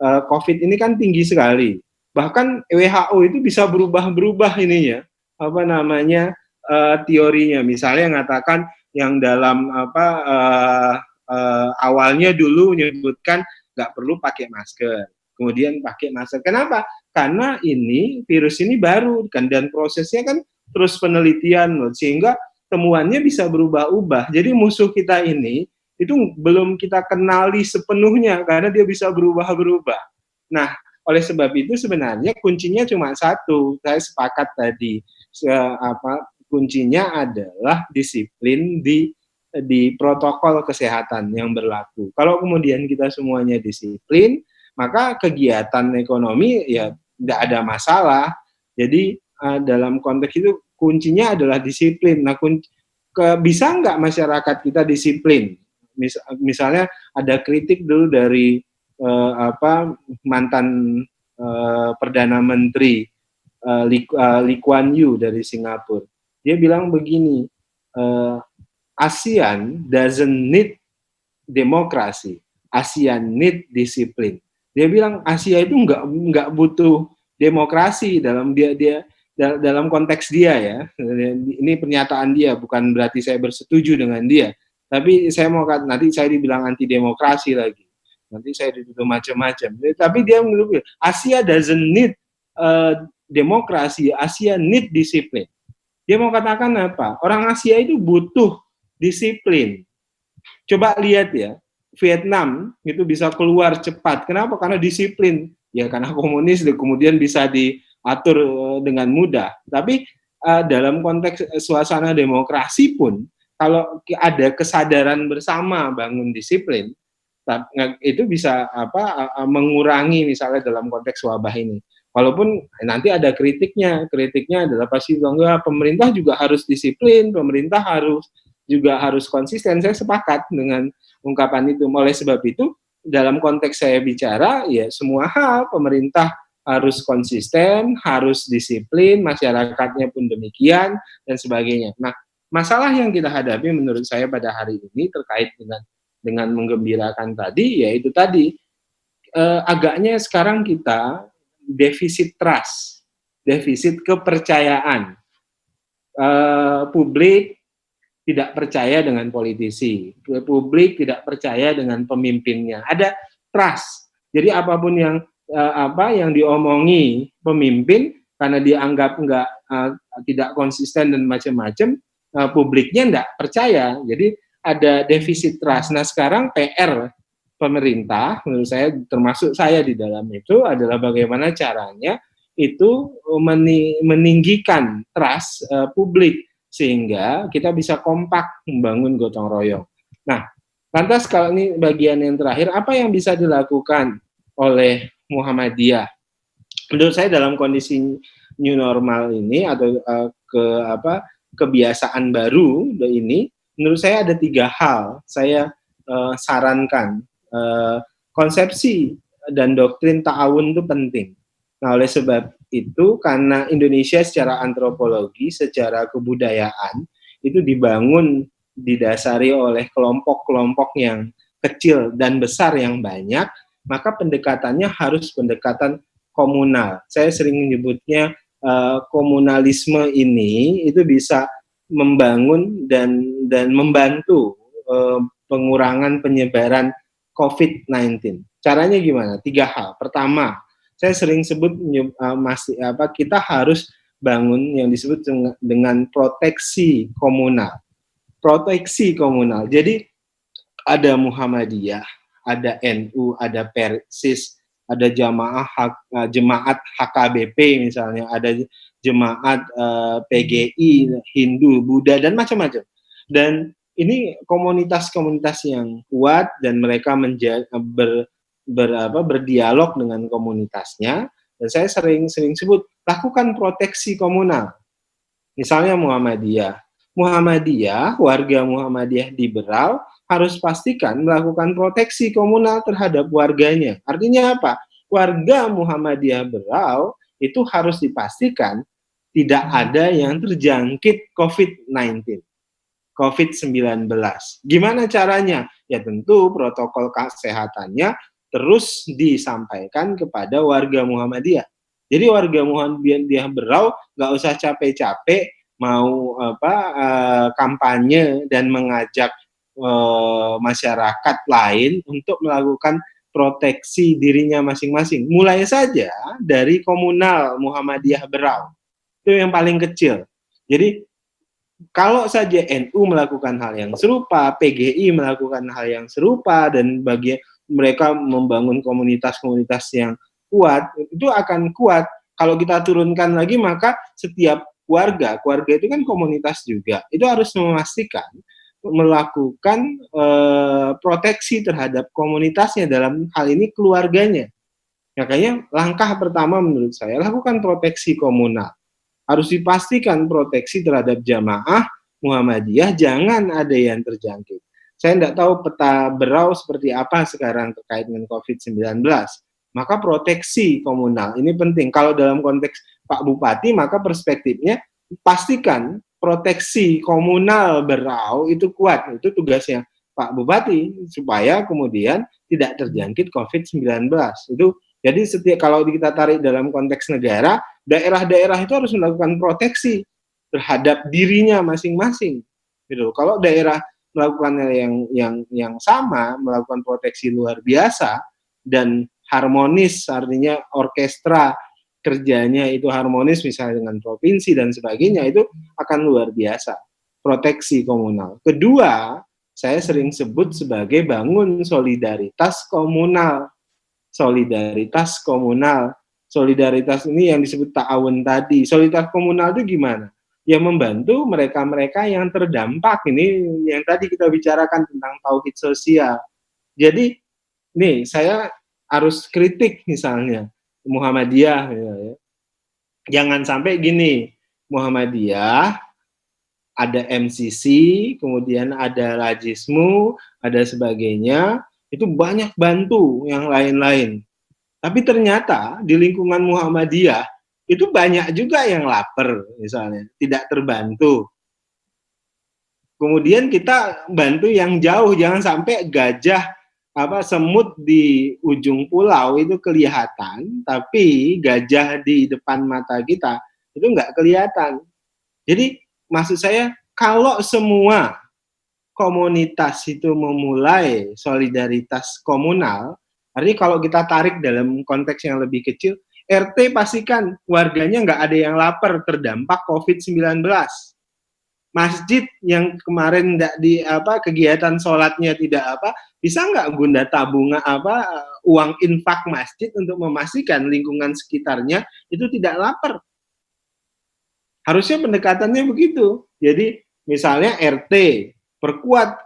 COVID ini kan tinggi sekali. Bahkan WHO itu bisa berubah-berubah ininya, teorinya. Misalnya mengatakan yang dalam awalnya dulu menyebutkan nggak perlu pakai masker, kemudian pakai masker. Kenapa? Karena ini virus ini baru kan, dan prosesnya kan terus penelitian, sehingga temuannya bisa berubah-ubah. Jadi musuh kita ini itu belum kita kenali sepenuhnya karena dia bisa berubah-berubah. Nah, oleh sebab itu sebenarnya kuncinya cuma satu. Saya sepakat tadi, kuncinya adalah disiplin di protokol kesehatan yang berlaku. Kalau kemudian kita semuanya disiplin, maka kegiatan ekonomi ya tidak ada masalah. Jadi dalam konteks itu kuncinya adalah disiplin. Nah, bisa nggak masyarakat kita disiplin? Misalnya ada kritik dulu dari mantan Perdana Menteri Lee Kuan Yew dari Singapura. Dia bilang begini, ASEAN doesn't need demokrasi, ASEAN need disiplin. Dia bilang Asia itu nggak butuh demokrasi dalam konteks dia ya. Ini pernyataan dia, bukan berarti saya bersetuju dengan dia. Tapi saya mau nanti saya dibilang anti demokrasi lagi. Nanti saya dituduh macam-macam. Tapi dia menurut Asia doesn't need demokrasi, Asia need disiplin. Dia mau katakan apa? Orang Asia itu butuh disiplin. Coba lihat ya, Vietnam itu bisa keluar cepat. Kenapa? Karena disiplin. Ya karena komunis, kemudian bisa diatur dengan mudah. Tapi dalam konteks suasana demokrasi pun, kalau ada kesadaran bersama bangun disiplin, itu bisa mengurangi misalnya dalam konteks wabah ini. Walaupun nanti ada kritiknya adalah pasti enggak, pemerintah juga harus disiplin, pemerintah juga harus konsisten. Saya sepakat dengan ungkapan itu. Oleh sebab itu, dalam konteks saya bicara, ya semua hal pemerintah harus konsisten, harus disiplin, masyarakatnya pun demikian, dan sebagainya. Nah, masalah yang kita hadapi menurut saya pada hari ini terkait dengan menggembirakan tadi, yaitu tadi, agaknya sekarang kita defisit trust, defisit kepercayaan. Publik tidak percaya dengan politisi, publik tidak percaya dengan pemimpinnya. Ada trust. Jadi apapun yang diomongi pemimpin karena dianggap tidak konsisten dan macam-macam, publiknya tidak percaya. Jadi ada defisit trust. Nah sekarang PR pemerintah, menurut saya termasuk saya di dalam itu adalah bagaimana caranya itu meninggikan trust publik sehingga kita bisa kompak membangun gotong royong. Nah, lantas kalau ini bagian yang terakhir, apa yang bisa dilakukan oleh Muhammadiyah? Menurut saya dalam kondisi new normal ini atau kebiasaan baru ini, menurut saya ada 3 hal saya sarankan. Konsepsi dan doktrin ta'awun itu penting. Nah, oleh sebab itu, karena Indonesia secara antropologi, secara kebudayaan, itu dibangun didasari oleh kelompok-kelompok yang kecil dan besar yang banyak, maka pendekatannya harus pendekatan komunal. Saya sering menyebutnya komunalisme ini itu bisa membangun dan membantu pengurangan penyebaran COVID-19. Caranya gimana? 3 hal. Pertama, saya sering sebut kita harus bangun yang disebut dengan proteksi komunal. Proteksi komunal. Jadi ada Muhammadiyah, ada NU, ada Persis, ada jemaat HKBP misalnya, ada jemaat PGI, Hindu, Buddha, dan macam-macam. Dan ini komunitas-komunitas yang kuat dan mereka berdialog dengan komunitasnya. Dan saya sering sebut, lakukan proteksi komunal. Misalnya Muhammadiyah, warga Muhammadiyah di Berau harus pastikan melakukan proteksi komunal terhadap warganya. Artinya apa? Warga Muhammadiyah Berau itu harus dipastikan tidak ada yang terjangkit COVID-19. COVID-19. Gimana caranya? Ya tentu protokol kesehatannya terus disampaikan kepada warga Muhammadiyah. Jadi warga Muhammadiyah Berau nggak usah capek-capek mau kampanye dan mengajak masyarakat lain untuk melakukan proteksi dirinya masing-masing. Mulai saja dari komunal Muhammadiyah Berau. Itu yang paling kecil. Jadi kalau saja NU melakukan hal yang serupa, PGI melakukan hal yang serupa, dan bagi mereka membangun komunitas-komunitas yang kuat, itu akan kuat. Kalau kita turunkan lagi, maka setiap keluarga itu kan komunitas juga, itu harus memastikan melakukan proteksi terhadap komunitasnya, dalam hal ini keluarganya. Makanya langkah pertama menurut saya, lakukan proteksi komunal. Harus dipastikan proteksi terhadap jamaah Muhammadiyah, jangan ada yang terjangkit. Saya tidak tahu peta Berau seperti apa sekarang terkait dengan COVID-19. Maka proteksi komunal ini penting. Kalau dalam konteks Pak Bupati, maka perspektifnya pastikan proteksi komunal Berau itu kuat. Itu tugasnya Pak Bupati, supaya kemudian tidak terjangkit COVID-19. Itu jadi kalau kita tarik dalam konteks negara, daerah-daerah itu harus melakukan proteksi terhadap dirinya masing-masing. Gitu. Kalau daerah melakukan yang sama, melakukan proteksi luar biasa dan harmonis, artinya orkestra kerjanya itu harmonis misalnya dengan provinsi dan sebagainya, itu akan luar biasa. Proteksi komunal. Kedua, saya sering sebut sebagai bangun solidaritas komunal. Solidaritas komunal. Solidaritas ini yang disebut ta'awun tadi. Solidaritas komunal itu gimana? Ya membantu mereka-mereka yang terdampak. Ini yang tadi kita bicarakan tentang tauhid sosial. Jadi, nih saya harus kritik misalnya Muhammadiyah. Ya. Jangan sampai gini, Muhammadiyah ada MCC, kemudian ada Rajismu, ada sebagainya, itu banyak bantu yang lain-lain. Tapi ternyata di lingkungan Muhammadiyah itu banyak juga yang lapar misalnya, tidak terbantu. Kemudian kita bantu yang jauh, jangan sampai semut di ujung pulau itu kelihatan, tapi gajah di depan mata kita itu nggak kelihatan. Jadi maksud saya, kalau semua komunitas itu memulai solidaritas komunal, artinya kalau kita tarik dalam konteks yang lebih kecil, RT pastikan warganya nggak ada yang lapar terdampak COVID-19. Masjid yang kemarin kegiatan sholatnya tidak bisa nggak Bunda tabungan uang infak masjid untuk memastikan lingkungan sekitarnya itu tidak lapar. Harusnya pendekatannya begitu. Jadi misalnya RT perkuat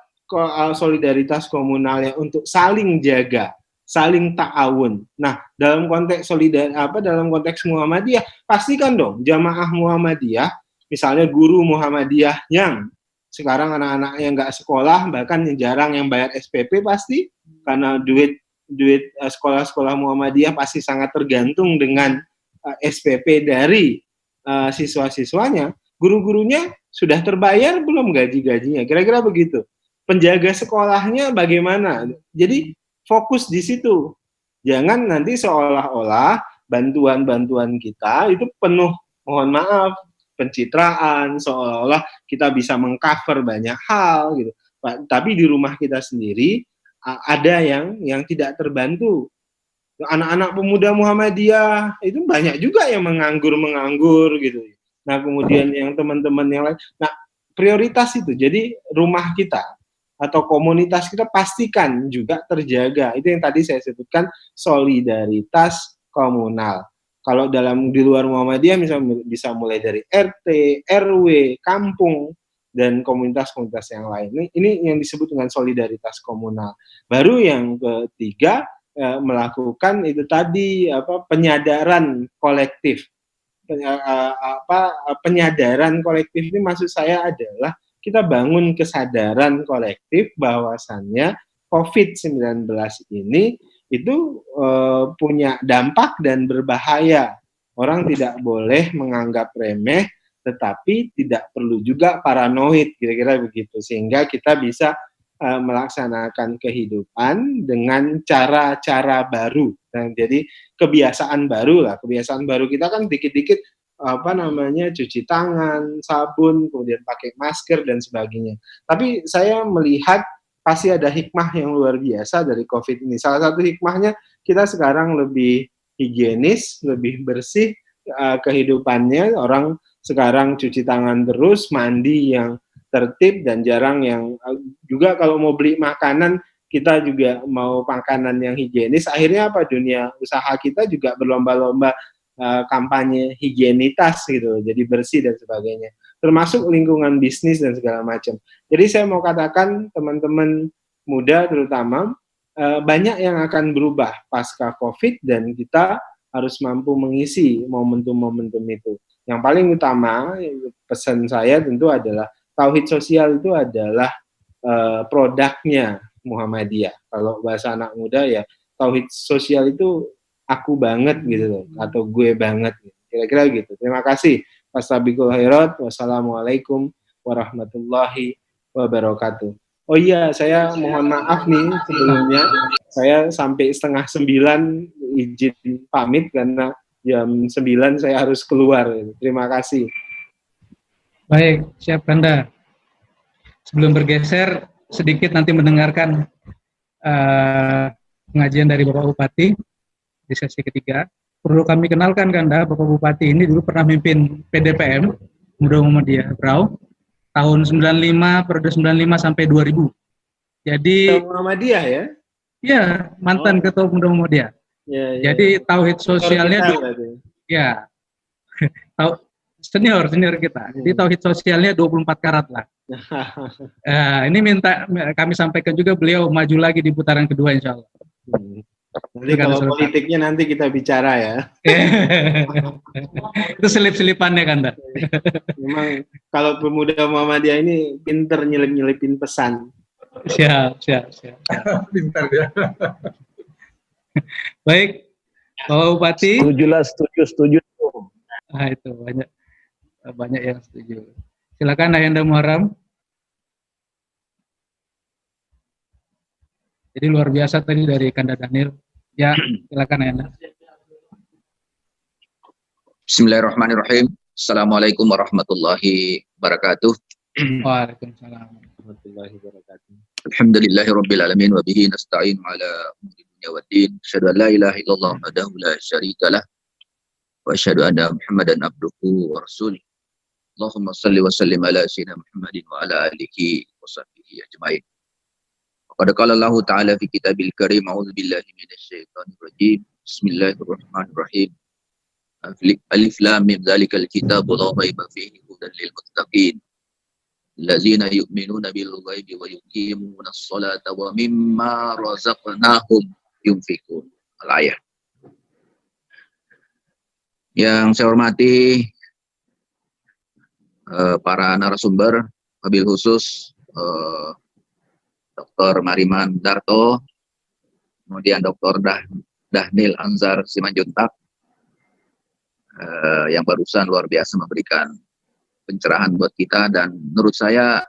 solidaritas komunalnya untuk saling jaga, saling ta'awun. Nah, dalam konteks dalam konteks Muhammadiyah, pastikan dong jamaah Muhammadiyah, misalnya guru Muhammadiyah yang sekarang anak-anak yang nggak sekolah, bahkan yang jarang yang bayar SPP pasti, karena duit sekolah-sekolah Muhammadiyah pasti sangat tergantung dengan SPP dari siswa-siswanya, guru-gurunya sudah terbayar belum gaji-gajinya? Kira-kira begitu. Penjaga sekolahnya bagaimana? Jadi fokus di situ. Jangan nanti seolah-olah bantuan-bantuan kita itu penuh, mohon maaf, pencitraan, seolah-olah kita bisa mengcover banyak hal gitu. Tapi di rumah kita sendiri ada yang tidak terbantu. Anak-anak pemuda Muhammadiyah itu banyak juga yang menganggur gitu. Nah, kemudian yang teman-teman yang lain. Nah, prioritas itu. Jadi rumah kita atau komunitas kita pastikan juga terjaga. Itu yang tadi saya sebutkan solidaritas komunal. Kalau di luar Muhammadiyah misalnya bisa mulai dari RT, RW, kampung, dan komunitas-komunitas yang lain. Ini yang disebut dengan solidaritas komunal. Baru yang ketiga, melakukan itu tadi penyadaran kolektif. Penyadaran kolektif ini maksud saya adalah kita bangun kesadaran kolektif bahwasannya COVID-19 ini itu punya dampak dan berbahaya. Orang tidak boleh menganggap remeh, tetapi tidak perlu juga paranoid, kira-kira begitu. Sehingga kita bisa melaksanakan kehidupan dengan cara-cara baru. Nah, jadi kebiasaan baru lah. Kebiasaan baru kita kan dikit-dikit cuci tangan, sabun, kemudian pakai masker dan sebagainya. Tapi saya melihat pasti ada hikmah yang luar biasa dari COVID ini. Salah satu hikmahnya kita sekarang lebih higienis, lebih bersih kehidupannya. Orang sekarang cuci tangan terus, mandi yang tertib dan jarang yang juga kalau mau beli makanan kita juga mau makanan yang higienis. Akhirnya apa? Dunia usaha kita juga berlomba-lomba kampanye higienitas gitu, jadi bersih dan sebagainya, termasuk lingkungan bisnis dan segala macam. Jadi saya mau katakan teman-teman muda terutama banyak yang akan berubah pasca COVID dan kita harus mampu mengisi momentum-momentum itu. Yang paling utama pesan saya tentu adalah tauhid sosial itu adalah produknya Muhammadiyah. Kalau bahasa anak muda ya tauhid sosial itu aku banget gitu loh, atau gue banget gitu. Kira-kira gitu. Terima kasih. Fastabiqul khairat. Wassalamualaikum warahmatullahi wabarakatuh. Oh iya, saya mohon maaf nih sebelumnya. Saya sampai 8:30 izin pamit karena jam 9 saya harus keluar. Terima kasih. Baik, siap Kanda. Sebelum bergeser, sedikit nanti mendengarkan pengajian dari Bapak Bupati di sesi ketiga. Perlu kami kenalkan Kanda, Bapak Bupati ini dulu pernah memimpin PDPM, Muda Muhammadiyah Brau, tahun 95, periode 95 sampai 2000. Jadi Muhammadiyah ya? Iya, mantan Ketua Muda Muhammadiyah. Ya. Jadi tauhid sosialnya ya. Senior kita. Jadi tauhid sosialnya 24 karat lah. Ini kami sampaikan juga beliau maju lagi di putaran kedua insya Allah. Nanti kalau politiknya nanti kita bicara ya. Itu selip-selipannya kan, Mbak. Memang kalau pemuda Muhammadiyah ini pinter nyelip-nyelipin pesan. Siap. Pintar dia. Baik, Bapak Bupati. Setuju. Itu banyak yang setuju. Silakan Ayanda Muharram. Jadi luar biasa tadi dari Kanda Daniel. Ya, silakan Ayanda. Bismillahirrahmanirrahim. Assalamualaikum warahmatullahi wabarakatuh. Waalaikumsalam warahmatullahi wabarakatuh. Alhamdulillahirabbil alamin wa bihi nasta'in ala umuri dunya waddin. Asyhadu an la ilaha illallah wahdahu la syarikalah wa asyhadu anna Muhammadan abduhu wa rasuluh. Allahumma shalli wa sallim ala sayyidina Muhammadin wa ala alihi wa sahbihi ajmain. Qad qala Allah ta'ala fi kitabil karim a'udzu billahi minasyaitonir rajim. Bismillahirrahmanirrahim. Alif lam mim dzalikal kitabu la raiba fihi hudan lil muttaqin. Allazina yu'minuna bil ghaibi wa yuqimuna as-salata wa mimma razaqnahum yunfiqun. Al-ayat. Yang saya hormati para narasumber, wabil khusus Dr. Mariman Darto, kemudian Dr. Dahnil Anzar Simanjuntak, yang barusan luar biasa memberikan pencerahan buat kita, dan menurut saya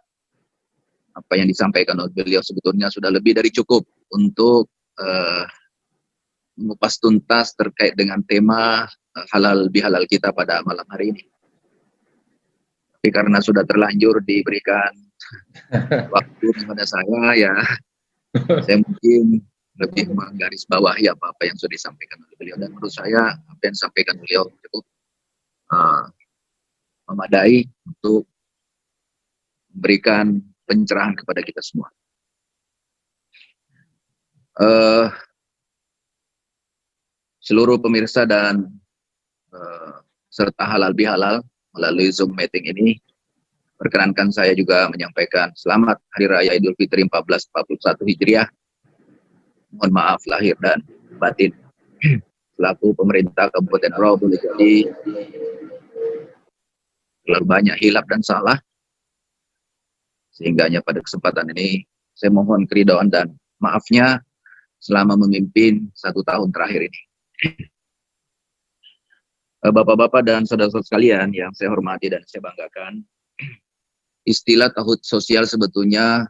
apa yang disampaikan oleh beliau sebetulnya sudah lebih dari cukup untuk mengupas tuntas terkait dengan tema halal bihalal kita pada malam hari ini. Tapi karena sudah terlanjur diberikan waktu kepada saya, ya saya mungkin lebih menggarisbawahi apa-apa yang sudah disampaikan oleh beliau, dan menurut saya apa yang disampaikan beliau cukup memadai untuk memberikan pencerahan kepada kita semua. Seluruh pemirsa dan serta halal bihalal melalui Zoom meeting ini, perkenankan saya juga menyampaikan selamat Hari Raya Idul Fitri 1441 Hijriah. Mohon maaf lahir dan batin. Selaku pemerintah Kabupaten Rawa boleh jadi terlalu banyak hilaf dan salah, sehingganya pada kesempatan ini saya mohon keridhaan dan maafnya selama memimpin 1 tahun terakhir ini. Bapak-bapak dan saudara-saudara sekalian yang saya hormati dan saya banggakan, istilah tauhid sosial sebetulnya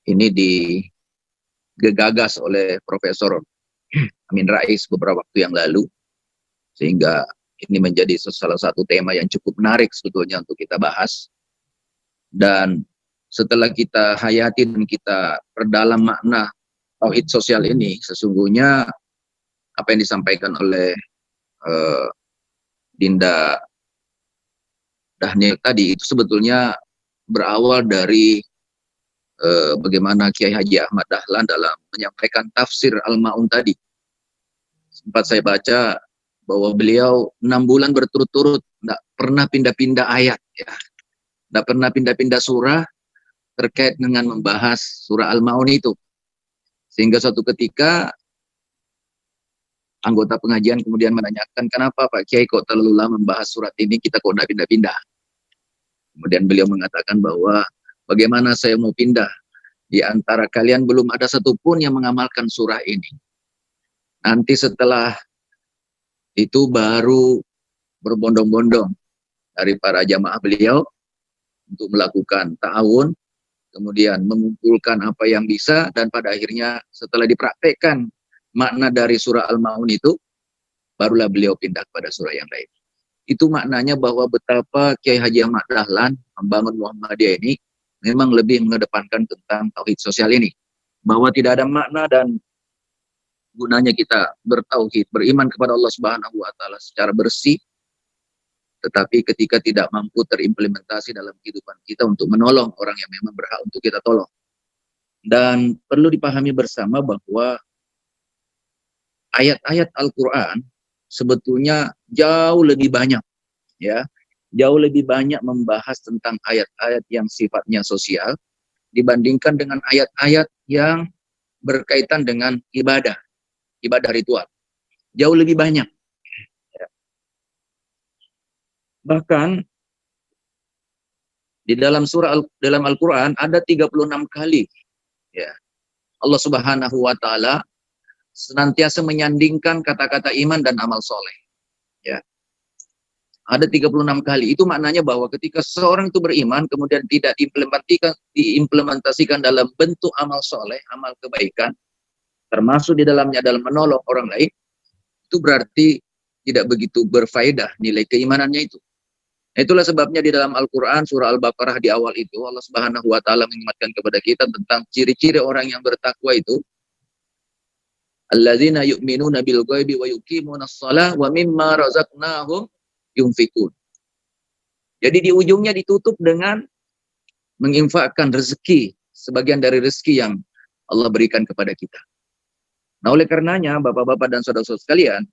ini digagas oleh Profesor Amin Rais beberapa waktu yang lalu, sehingga ini menjadi salah satu tema yang cukup menarik sebetulnya untuk kita bahas. Dan setelah kita hayati dan kita perdalam makna tauhid sosial ini, sesungguhnya apa yang disampaikan oleh Dinda Dhanil tadi itu sebetulnya berawal dari bagaimana Kiai Haji Ahmad Dahlan dalam menyampaikan tafsir Al-Ma'un tadi. Sempat saya baca bahwa beliau 6 bulan berturut-turut tidak pernah pindah-pindah ayat, ya, tidak pernah pindah-pindah surah terkait dengan membahas surah Al-Ma'un itu. Sehingga suatu ketika anggota pengajian kemudian menanyakan, kenapa Pak Kiai kok terlalu lama membahas surat ini, kita kok tidak pindah-pindah. Kemudian beliau mengatakan bahwa bagaimana saya mau pindah, di antara kalian belum ada satupun yang mengamalkan surah ini. Nanti setelah itu baru berbondong-bondong dari para jamaah beliau untuk melakukan ta'awun, kemudian mengumpulkan apa yang bisa, dan pada akhirnya setelah dipraktekkan makna dari surah Al-Ma'un itu, barulah beliau pindah kepada surah yang lain. Itu maknanya bahwa betapa Kiai Haji Ahmad Dahlan membangun Muhammadiyah ini memang lebih mengedepankan tentang tauhid sosial ini. Bahwa tidak ada makna dan gunanya kita bertauhid, beriman kepada Allah Subhanahu wa taala secara bersih, tetapi ketika tidak mampu terimplementasi dalam kehidupan kita untuk menolong orang yang memang berhak untuk kita tolong. Dan perlu dipahami bersama bahwa ayat-ayat Al-Quran sebetulnya jauh lebih banyak, ya, jauh lebih banyak membahas tentang ayat-ayat yang sifatnya sosial dibandingkan dengan ayat-ayat yang berkaitan dengan ibadah ritual. Jauh lebih banyak. Ya. Bahkan di dalam dalam Al-Quran ada 36 kali, ya, Allah Subhanahu wa taala senantiasa menyandingkan kata-kata iman dan amal soleh. Ya. Ada 36 kali. Itu maknanya bahwa ketika seorang itu beriman, kemudian tidak diimplementasikan dalam bentuk amal soleh, amal kebaikan, termasuk di dalamnya dalam menolong orang lain, itu berarti tidak begitu berfaedah nilai keimanannya itu. Itulah sebabnya di dalam Al-Quran, surah Al-Baqarah di awal itu, Allah Subhanahu wa taala mengingatkan kepada kita tentang ciri-ciri orang yang bertakwa itu. Alladzina yu'minuna bil ghaibi wa yuqimunas shalah wa mimma razaqnahum yunfikun. Jadi di ujungnya ditutup dengan menginfakkan rezeki, sebagian dari rezeki yang Allah berikan kepada kita. Nah, oleh karenanya Bapak-bapak dan saudara-saudara sekalian,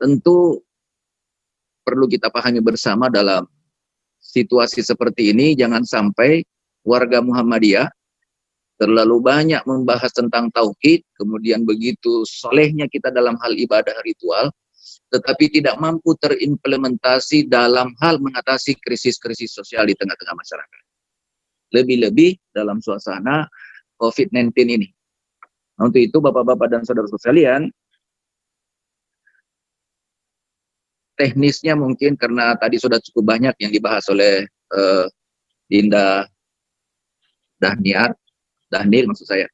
tentu perlu kita pahami bersama dalam situasi seperti ini, jangan sampai warga Muhammadiyah terlalu banyak membahas tentang tauhid, kemudian begitu solehnya kita dalam hal ibadah ritual, tetapi tidak mampu terimplementasi dalam hal mengatasi krisis-krisis sosial di tengah-tengah masyarakat. Lebih-lebih dalam suasana COVID-19 ini. Nah, untuk itu Bapak-bapak dan saudara-saudara sekalian, teknisnya mungkin karena tadi sudah cukup banyak yang dibahas oleh Dinda Dhanil maksud saya.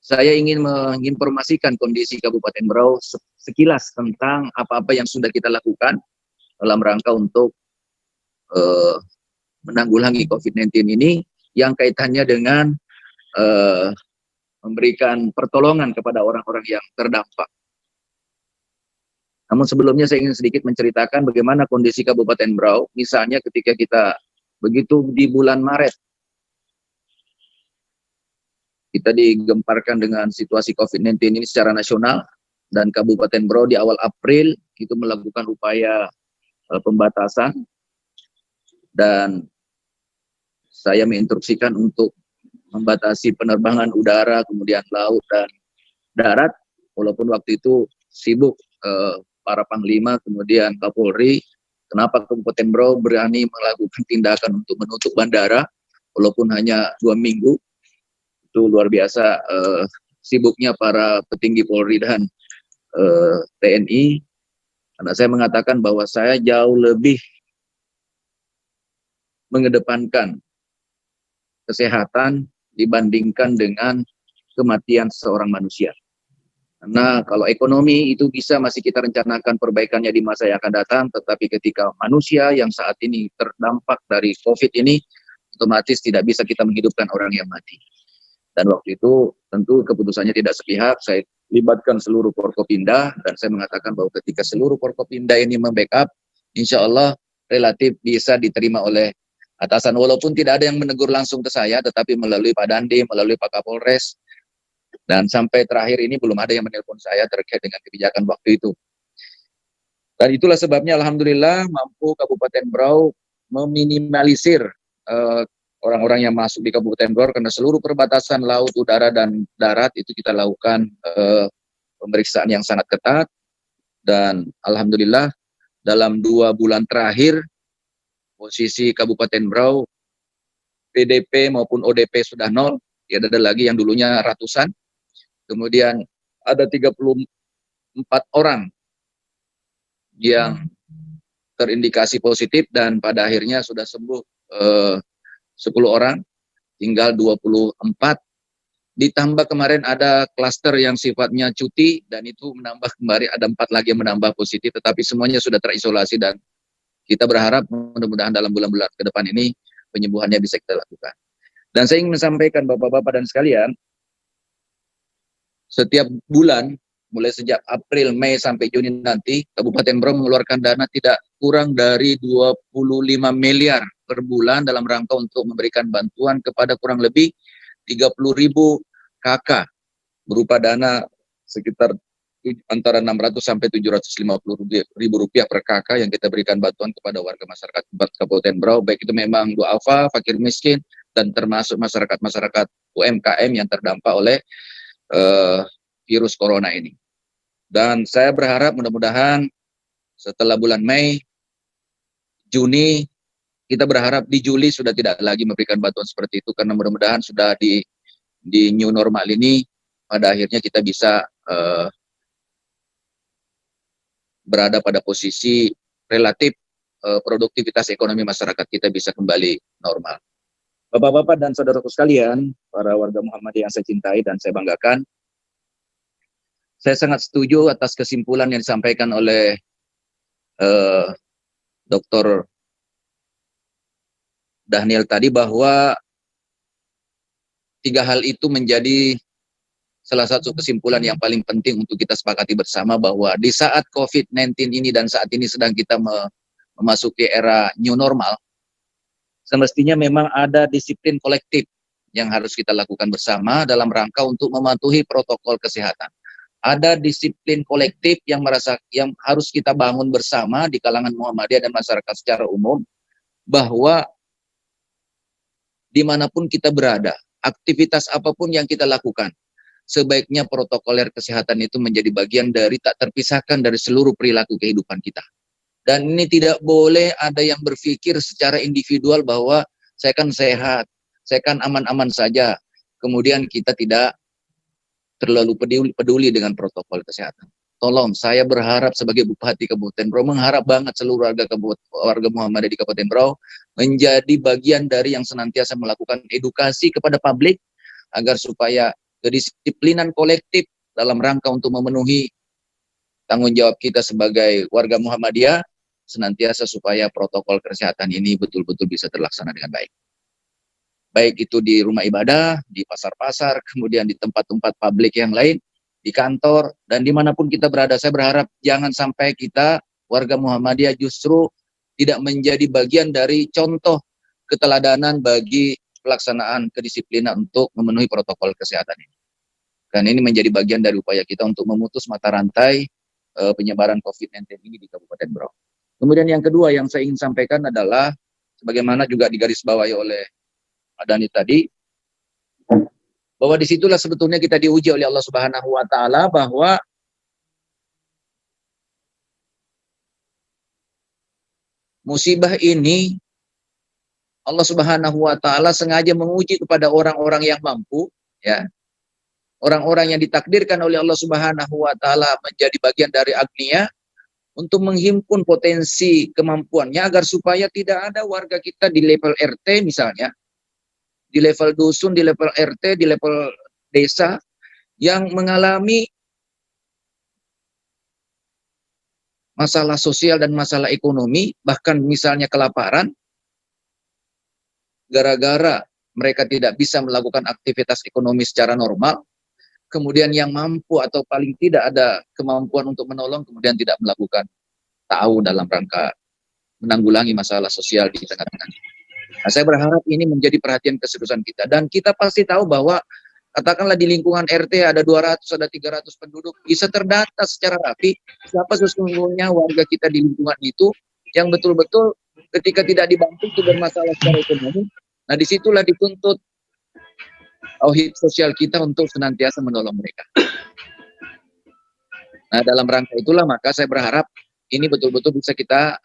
Saya ingin menginformasikan kondisi Kabupaten Berau sekilas tentang apa-apa yang sudah kita lakukan dalam rangka untuk menanggulangi COVID-19 ini yang kaitannya dengan memberikan pertolongan kepada orang-orang yang terdampak. Namun sebelumnya saya ingin sedikit menceritakan bagaimana kondisi Kabupaten Berau, misalnya ketika kita begitu di bulan Maret, kita digemparkan dengan situasi COVID-19 ini secara nasional, dan Kabupaten Berau di awal April itu melakukan upaya pembatasan, dan saya menginstruksikan untuk membatasi penerbangan udara, kemudian laut dan darat, walaupun waktu itu sibuk para panglima, kemudian Kapolri. Kenapa Kabupaten Berau berani melakukan tindakan untuk menutup bandara, walaupun hanya 2 minggu, itu luar biasa sibuknya para petinggi Polri dan TNI. Karena saya mengatakan bahwa saya jauh lebih mengedepankan kesehatan dibandingkan dengan kematian seorang manusia. Karena kalau ekonomi itu bisa masih kita rencanakan perbaikannya di masa yang akan datang, tetapi ketika manusia yang saat ini terdampak dari COVID ini, otomatis tidak bisa kita menghidupkan orang yang mati. Dan waktu itu tentu keputusannya tidak sepihak, saya libatkan seluruh Forkopimda, dan saya mengatakan bahwa ketika seluruh Forkopimda ini membackup, insya Allah relatif bisa diterima oleh atasan, walaupun tidak ada yang menegur langsung ke saya, tetapi melalui Pak Dandim, melalui Pak Kapolres, dan sampai terakhir ini belum ada yang menelpon saya terkait dengan kebijakan waktu itu. Dan itulah sebabnya alhamdulillah mampu Kabupaten Berau meminimalisir orang-orang yang masuk di Kabupaten Berau, karena seluruh perbatasan laut, udara, dan darat itu kita lakukan pemeriksaan yang sangat ketat. Dan alhamdulillah dalam 2 bulan terakhir posisi Kabupaten Berau PDP maupun ODP sudah 0, tidak ada lagi yang dulunya ratusan. Kemudian ada 34 orang yang terindikasi positif, dan pada akhirnya sudah sembuh 10 orang, tinggal 24. Ditambah kemarin ada klaster yang sifatnya cuti, dan itu menambah kembali ada 4 lagi yang menambah positif, tetapi semuanya sudah terisolasi, dan kita berharap mudah-mudahan dalam bulan-bulan ke depan ini penyembuhannya bisa kita lakukan. Dan saya ingin menyampaikan Bapak-Bapak dan sekalian, setiap bulan, mulai sejak April, Mei, sampai Juni nanti, Kabupaten Berau mengeluarkan dana tidak kurang dari 25 miliar per bulan dalam rangka untuk memberikan bantuan kepada kurang lebih 30.000 KK, berupa dana sekitar antara 600 sampai 750 ribu rupiah per KK yang kita berikan bantuan kepada warga masyarakat Kabupaten Berau, baik itu memang duafa, fakir miskin, dan termasuk masyarakat UMKM yang terdampak oleh virus corona ini. Dan saya berharap mudah-mudahan setelah bulan Mei, Juni, kita berharap di Juli sudah tidak lagi memberikan bantuan seperti itu, karena mudah-mudahan sudah di new normal ini pada akhirnya kita bisa berada pada posisi relatif produktivitas ekonomi masyarakat kita bisa kembali normal. Bapak-bapak dan saudaraku sekalian, para warga Muhammadiyah yang saya cintai dan saya banggakan, saya sangat setuju atas kesimpulan yang disampaikan oleh Dr. Dhanil tadi, bahwa 3 hal itu menjadi salah satu kesimpulan yang paling penting untuk kita sepakati bersama, bahwa di saat COVID-19 ini dan saat ini sedang kita memasuki era new normal, semestinya memang ada disiplin kolektif yang harus kita lakukan bersama dalam rangka untuk mematuhi protokol kesehatan. Ada disiplin kolektif yang harus kita bangun bersama di kalangan Muhammadiyah dan masyarakat secara umum, bahwa dimanapun kita berada, aktivitas apapun yang kita lakukan, sebaiknya protokoler kesehatan itu menjadi bagian dari tak terpisahkan dari seluruh perilaku kehidupan kita. Dan ini tidak boleh ada yang berpikir secara individual bahwa saya kan sehat, saya kan aman-aman saja, kemudian kita tidak terlalu peduli dengan protokol kesehatan. tolong, saya berharap sebagai Bupati Kabupaten Berau, mengharap banget seluruh warga Muhammadiyah di Kabupaten Berau menjadi bagian dari yang senantiasa melakukan edukasi kepada publik agar supaya kedisiplinan kolektif dalam rangka untuk memenuhi tanggung jawab kita sebagai warga Muhammadiyah senantiasa supaya protokol kesehatan ini betul-betul bisa terlaksana dengan baik. Baik itu di rumah ibadah, di pasar-pasar, kemudian di tempat-tempat publik yang lain, di kantor, dan dimanapun kita berada. Saya berharap jangan sampai kita, warga Muhammadiyah, justru tidak menjadi bagian dari contoh keteladanan bagi pelaksanaan kedisiplinan untuk memenuhi protokol kesehatan ini. Dan ini menjadi bagian dari upaya kita untuk memutus mata rantai penyebaran COVID-19 ini di Kabupaten Berau. Kemudian yang kedua yang saya ingin sampaikan adalah, sebagaimana juga digarisbawahi oleh Pak Dhani tadi, bahwa disitulah sebetulnya kita diuji oleh Allah Subhanahu wa Ta'ala, bahwa musibah ini Allah Subhanahu wa Ta'ala sengaja menguji kepada orang-orang yang mampu, ya. Orang-orang yang ditakdirkan oleh Allah Subhanahu wa Ta'ala menjadi bagian dari agniya untuk menghimpun potensi kemampuannya agar supaya tidak ada warga kita di level RT misalnya, di level dusun, di level RT, di level desa yang mengalami masalah sosial dan masalah ekonomi, bahkan misalnya kelaparan, gara-gara mereka tidak bisa melakukan aktivitas ekonomi secara normal, kemudian yang mampu atau paling tidak ada kemampuan untuk menolong, kemudian tidak melakukan tahu dalam rangka menanggulangi masalah sosial di tengah-tengah. Nah, saya berharap ini menjadi perhatian keseriusan kita. Dan kita pasti tahu bahwa, katakanlah di lingkungan RT ada 200, ada 300 penduduk, bisa terdata secara rapi siapa sesungguhnya warga kita di lingkungan itu yang betul-betul ketika tidak dibantu itu bermasalah secara ekonomi. Nah, disitulah dituntut tauhid sosial kita untuk senantiasa menolong mereka. Nah, dalam rangka itulah maka saya berharap ini betul-betul bisa kita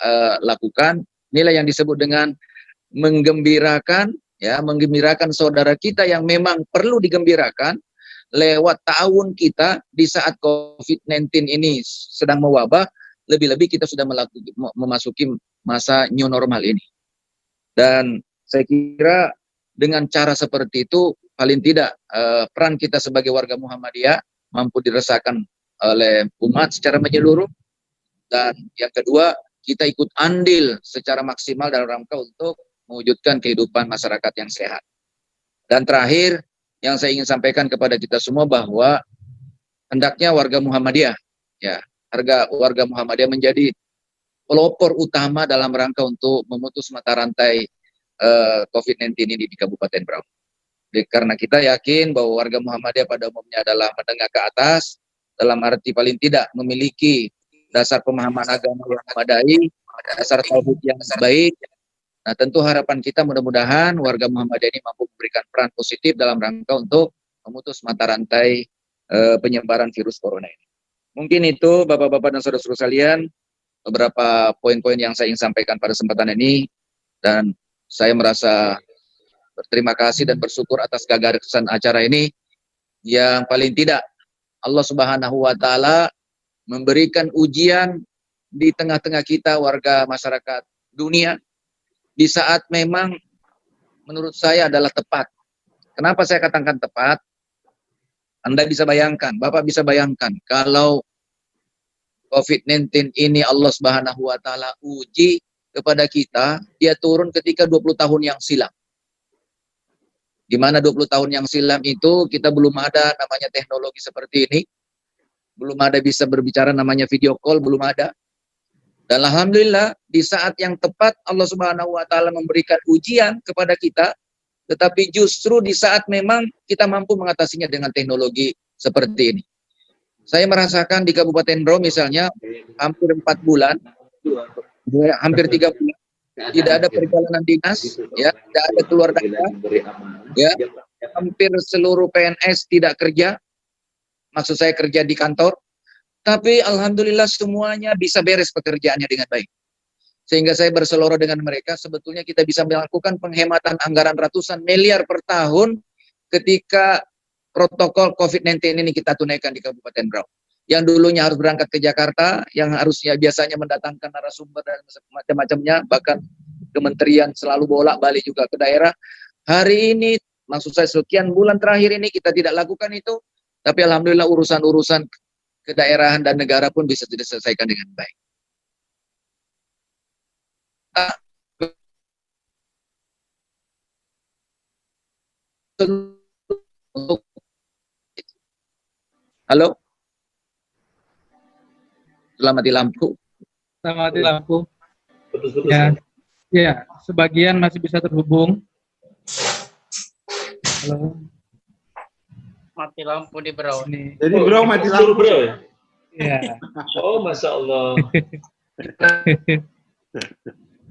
lakukan. Inilah yang disebut dengan menggembirakan, ya, menggembirakan saudara kita yang memang perlu digembirakan lewat tahun kita di saat COVID-19 ini sedang mewabah. Lebih-lebih kita sudah memasuki masa new normal ini. Dan saya kira dengan cara seperti itu, paling tidak peran kita sebagai warga Muhammadiyah mampu dirasakan oleh umat secara menyeluruh. Dan yang kedua, kita ikut andil secara maksimal dalam rangka untuk mewujudkan kehidupan masyarakat yang sehat. Dan terakhir, yang saya ingin sampaikan kepada kita semua bahwa hendaknya warga Muhammadiyah, ya, warga Muhammadiyah menjadi pelopor utama dalam rangka untuk memutus mata rantai COVID-19 ini di Kabupaten Berau. Karena kita yakin bahwa warga Muhammadiyah pada umumnya adalah menengah ke atas, dalam arti paling tidak memiliki dasar pemahaman agama yang memadai, dasar tauhid yang baik. Nah, tentu harapan kita mudah-mudahan warga Muhammadiyah ini mampu memberikan peran positif dalam rangka untuk memutus mata rantai penyebaran virus corona ini. Mungkin itu Bapak-bapak dan saudara-saudara sekalian beberapa poin-poin yang saya ingin sampaikan pada kesempatan ini, dan saya merasa berterima kasih dan bersyukur atas gagasan acara ini yang paling tidak Allah Subhanahu wa Ta'ala memberikan ujian di tengah-tengah kita warga masyarakat dunia di saat memang menurut saya adalah tepat. Kenapa saya katakan tepat? Anda bisa bayangkan, Bapak bisa bayangkan kalau COVID-19 ini Allah Subhanahu wa Ta'ala uji kepada kita, dia turun ketika 20 tahun yang silam. Di mana 20 tahun yang silam itu kita belum ada namanya teknologi seperti ini. Belum ada bisa berbicara namanya video call, belum ada. Dan alhamdulillah di saat yang tepat Allah Subhanahu wa Ta'ala memberikan ujian kepada kita, tetapi justru di saat memang kita mampu mengatasinya dengan teknologi seperti ini. Saya merasakan di Kabupaten Berau misalnya hampir 4 bulan, hampir 3 bulan tidak ada perjalanan dinas, ya, tidak ada keluar daerah, ya, hampir seluruh PNS tidak kerja. Maksud saya kerja di kantor, tapi alhamdulillah semuanya bisa beres pekerjaannya dengan baik. Sehingga saya berseloroh dengan mereka, sebetulnya kita bisa melakukan penghematan anggaran ratusan miliar per tahun ketika protokol COVID-19 ini kita tunaikan di Kabupaten Berau. yang dulunya harus berangkat ke Jakarta, yang harusnya biasanya mendatangkan narasumber dan macam-macamnya, bahkan kementerian selalu bolak-balik juga ke daerah. Hari ini, maksud saya sekian bulan terakhir ini kita tidak lakukan itu, tapi alhamdulillah urusan-urusan kedaerahan dan negara pun bisa diselesaikan dengan baik. Halo? Selamat di lampu. Selamat di lampu. Putus-putus. Ya, sebagian masih bisa terhubung. Halo. Mati lampu di Bro. Ini. Jadi bro mati lampu. Bro, ya? Ya. Oh, Masya Allah.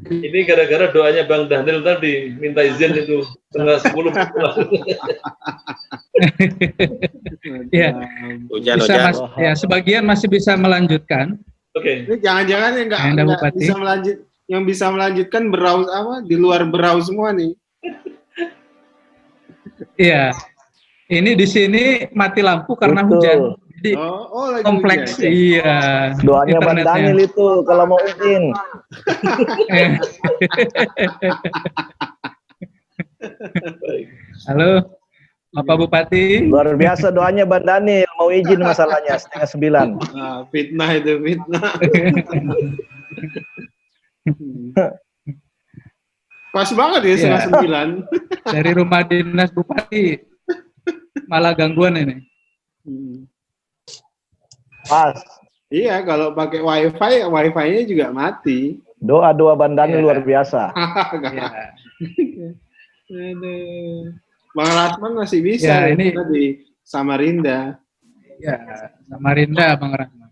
Ini gara-gara doanya Bang Dhanil tadi, minta izin itu setengah 10. Ya. Hujan, Bisa hujan. ya, sebagian masih bisa melanjutkan. Oke. Ini jangan-jangan yang Anda nggak Bupati. bisa yang bisa melanjutkan browse apa di luar browse semua nih. Iya. Ini di sini mati lampu karena Betul. hujan. Jadi Lagi kompleks. hujan. Iya. Doanya Bang Internetnya. Daniel itu kalau mau izin. Halo, Bapak Bupati. Luar biasa doanya Bang Daniel, mau izin masalahnya 8:30. Ah, fitnah itu fitnah. Pas banget ya Iya. 9:30. Dari rumah dinas Bupati malah gangguan ini. Pas. Iya, kalau pakai wifi-nya juga mati. Doa-doa Bang Daniel Iya. luar biasa. Ya. Aduh. Bang Rasman masih bisa Ya, ini- karena di Samarinda. Ya, Samarinda Bang Rahman.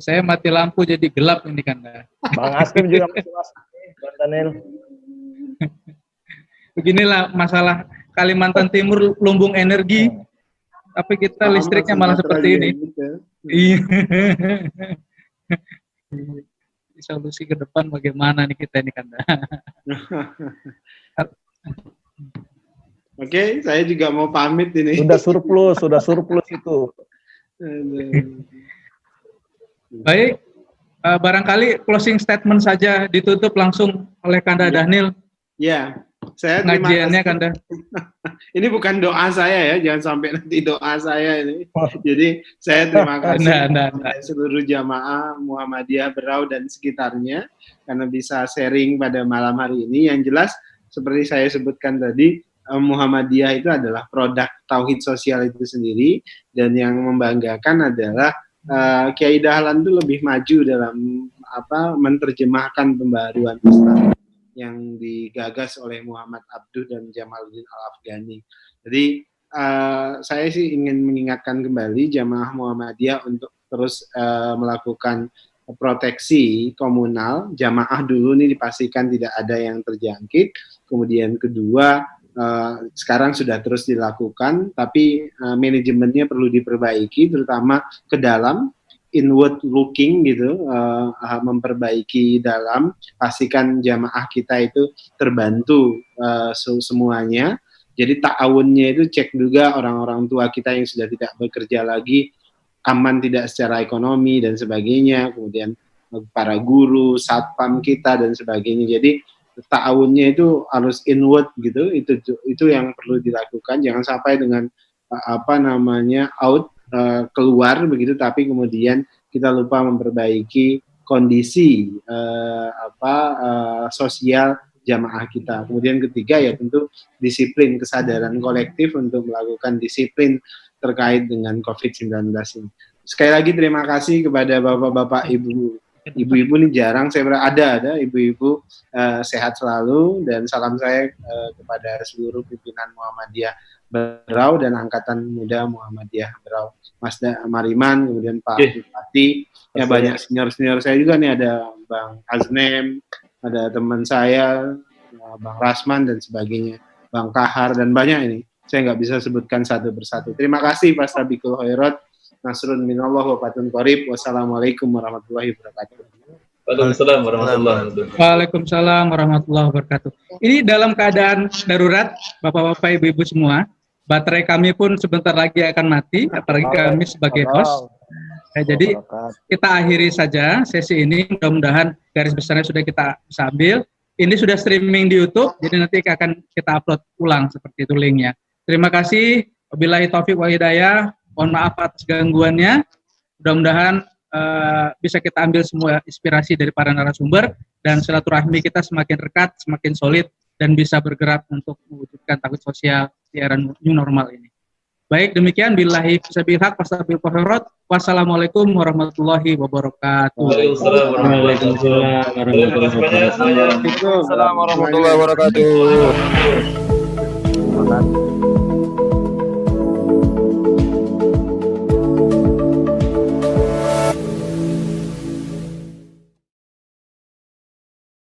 Saya mati lampu jadi gelap ini kan. Bang Askim juga masih masuk nih, Bang Daniel. Beginilah masalah Kalimantan Timur lumbung energi, tapi kita listriknya malah seperti ini. Gitu. Iya. Solusi ke depan bagaimana nih kita ini kan. Oke, saya juga mau pamit ini. Sudah surplus itu. Aduh. Baik, barangkali closing statement saja ditutup langsung oleh Kanda Dhanil Ya, saya terima pengajiannya kasih. Kanda. Ini bukan doa saya ya, jangan sampai nanti doa saya ini. Jadi saya terima kasih Nah. kepada seluruh jamaah Muhammadiyah Berau dan sekitarnya karena bisa sharing pada malam hari ini. Yang jelas seperti saya sebutkan tadi, Muhammadiyah itu adalah produk tauhid sosial itu sendiri, dan yang membanggakan adalah Kiai Dahlan itu lebih maju dalam menerjemahkan pembaharuan Islam yang digagas oleh Muhammad Abduh dan Jamaluddin Al-Afghani. Jadi saya sih ingin mengingatkan kembali jamaah Muhammadiyah untuk terus melakukan proteksi komunal. Jamaah dulu ini dipastikan tidak ada yang terjangkit. Kemudian kedua, sekarang sudah terus dilakukan, tapi manajemennya perlu diperbaiki, terutama ke dalam, inward looking gitu, memperbaiki dalam, pastikan jamaah kita itu terbantu semuanya. Jadi ta'awunnya itu cek juga orang-orang tua kita yang sudah tidak bekerja lagi, aman tidak secara ekonomi dan sebagainya, kemudian para guru, satpam kita dan sebagainya. Jadi ta'awunnya itu harus inward gitu, itu yang perlu dilakukan. Jangan sampai dengan keluar begitu, tapi kemudian kita lupa memperbaiki kondisi sosial jamaah kita. Kemudian ketiga ya tentu disiplin, kesadaran kolektif untuk melakukan disiplin terkait dengan COVID-19 ini. Sekali lagi terima kasih kepada bapak-bapak, ibu-ibu ini jarang saya ada ibu-ibu, sehat selalu, dan salam saya kepada seluruh pimpinan Muhammadiyah Berau dan Angkatan Muda Muhammadiyah Berau, Mas Mariman, kemudian Pak Bupati, ya banyak senior-senior saya juga nih, ada Bang Aznem, ada teman saya, Bang Rasman dan sebagainya, Bang Kahar, dan banyak ini. Saya nggak bisa sebutkan satu persatu. Terima kasih Pak Sabikul Khairat, Nasrun minallah wa fatun qarib. Wassalamualaikum warahmatullahi wabarakatuh. Waalaikumsalam warahmatullahi wabarakatuh. Waalaikumsalam warahmatullahi wabarakatuh. Ini dalam keadaan darurat, Bapak-bapak, Ibu-ibu semua. Baterai kami pun sebentar lagi akan mati, apalagi kami sebagai host. Jadi kita akhiri saja sesi ini. Mudah-mudahan garis besarnya sudah kita bisa ambil. Ini sudah streaming di YouTube, jadi nanti akan kita upload ulang seperti itu linknya. Terima kasih. Wabillahi taufik wa hidayah. Mohon maaf atas gangguannya. Mudah-mudahan bisa kita ambil semua inspirasi dari para narasumber dan silaturahmi kita semakin rekat, semakin solid dan bisa bergerak untuk mewujudkan tauhid sosial di era new normal ini. Baik, demikian billahi fisabilil haq wasabil qahirot. Wassalamualaikum warahmatullahi wabarakatuh. Waalaikumsalam warahmatullahi wabarakatuh. Assalamualaikum warahmatullahi wabarakatuh.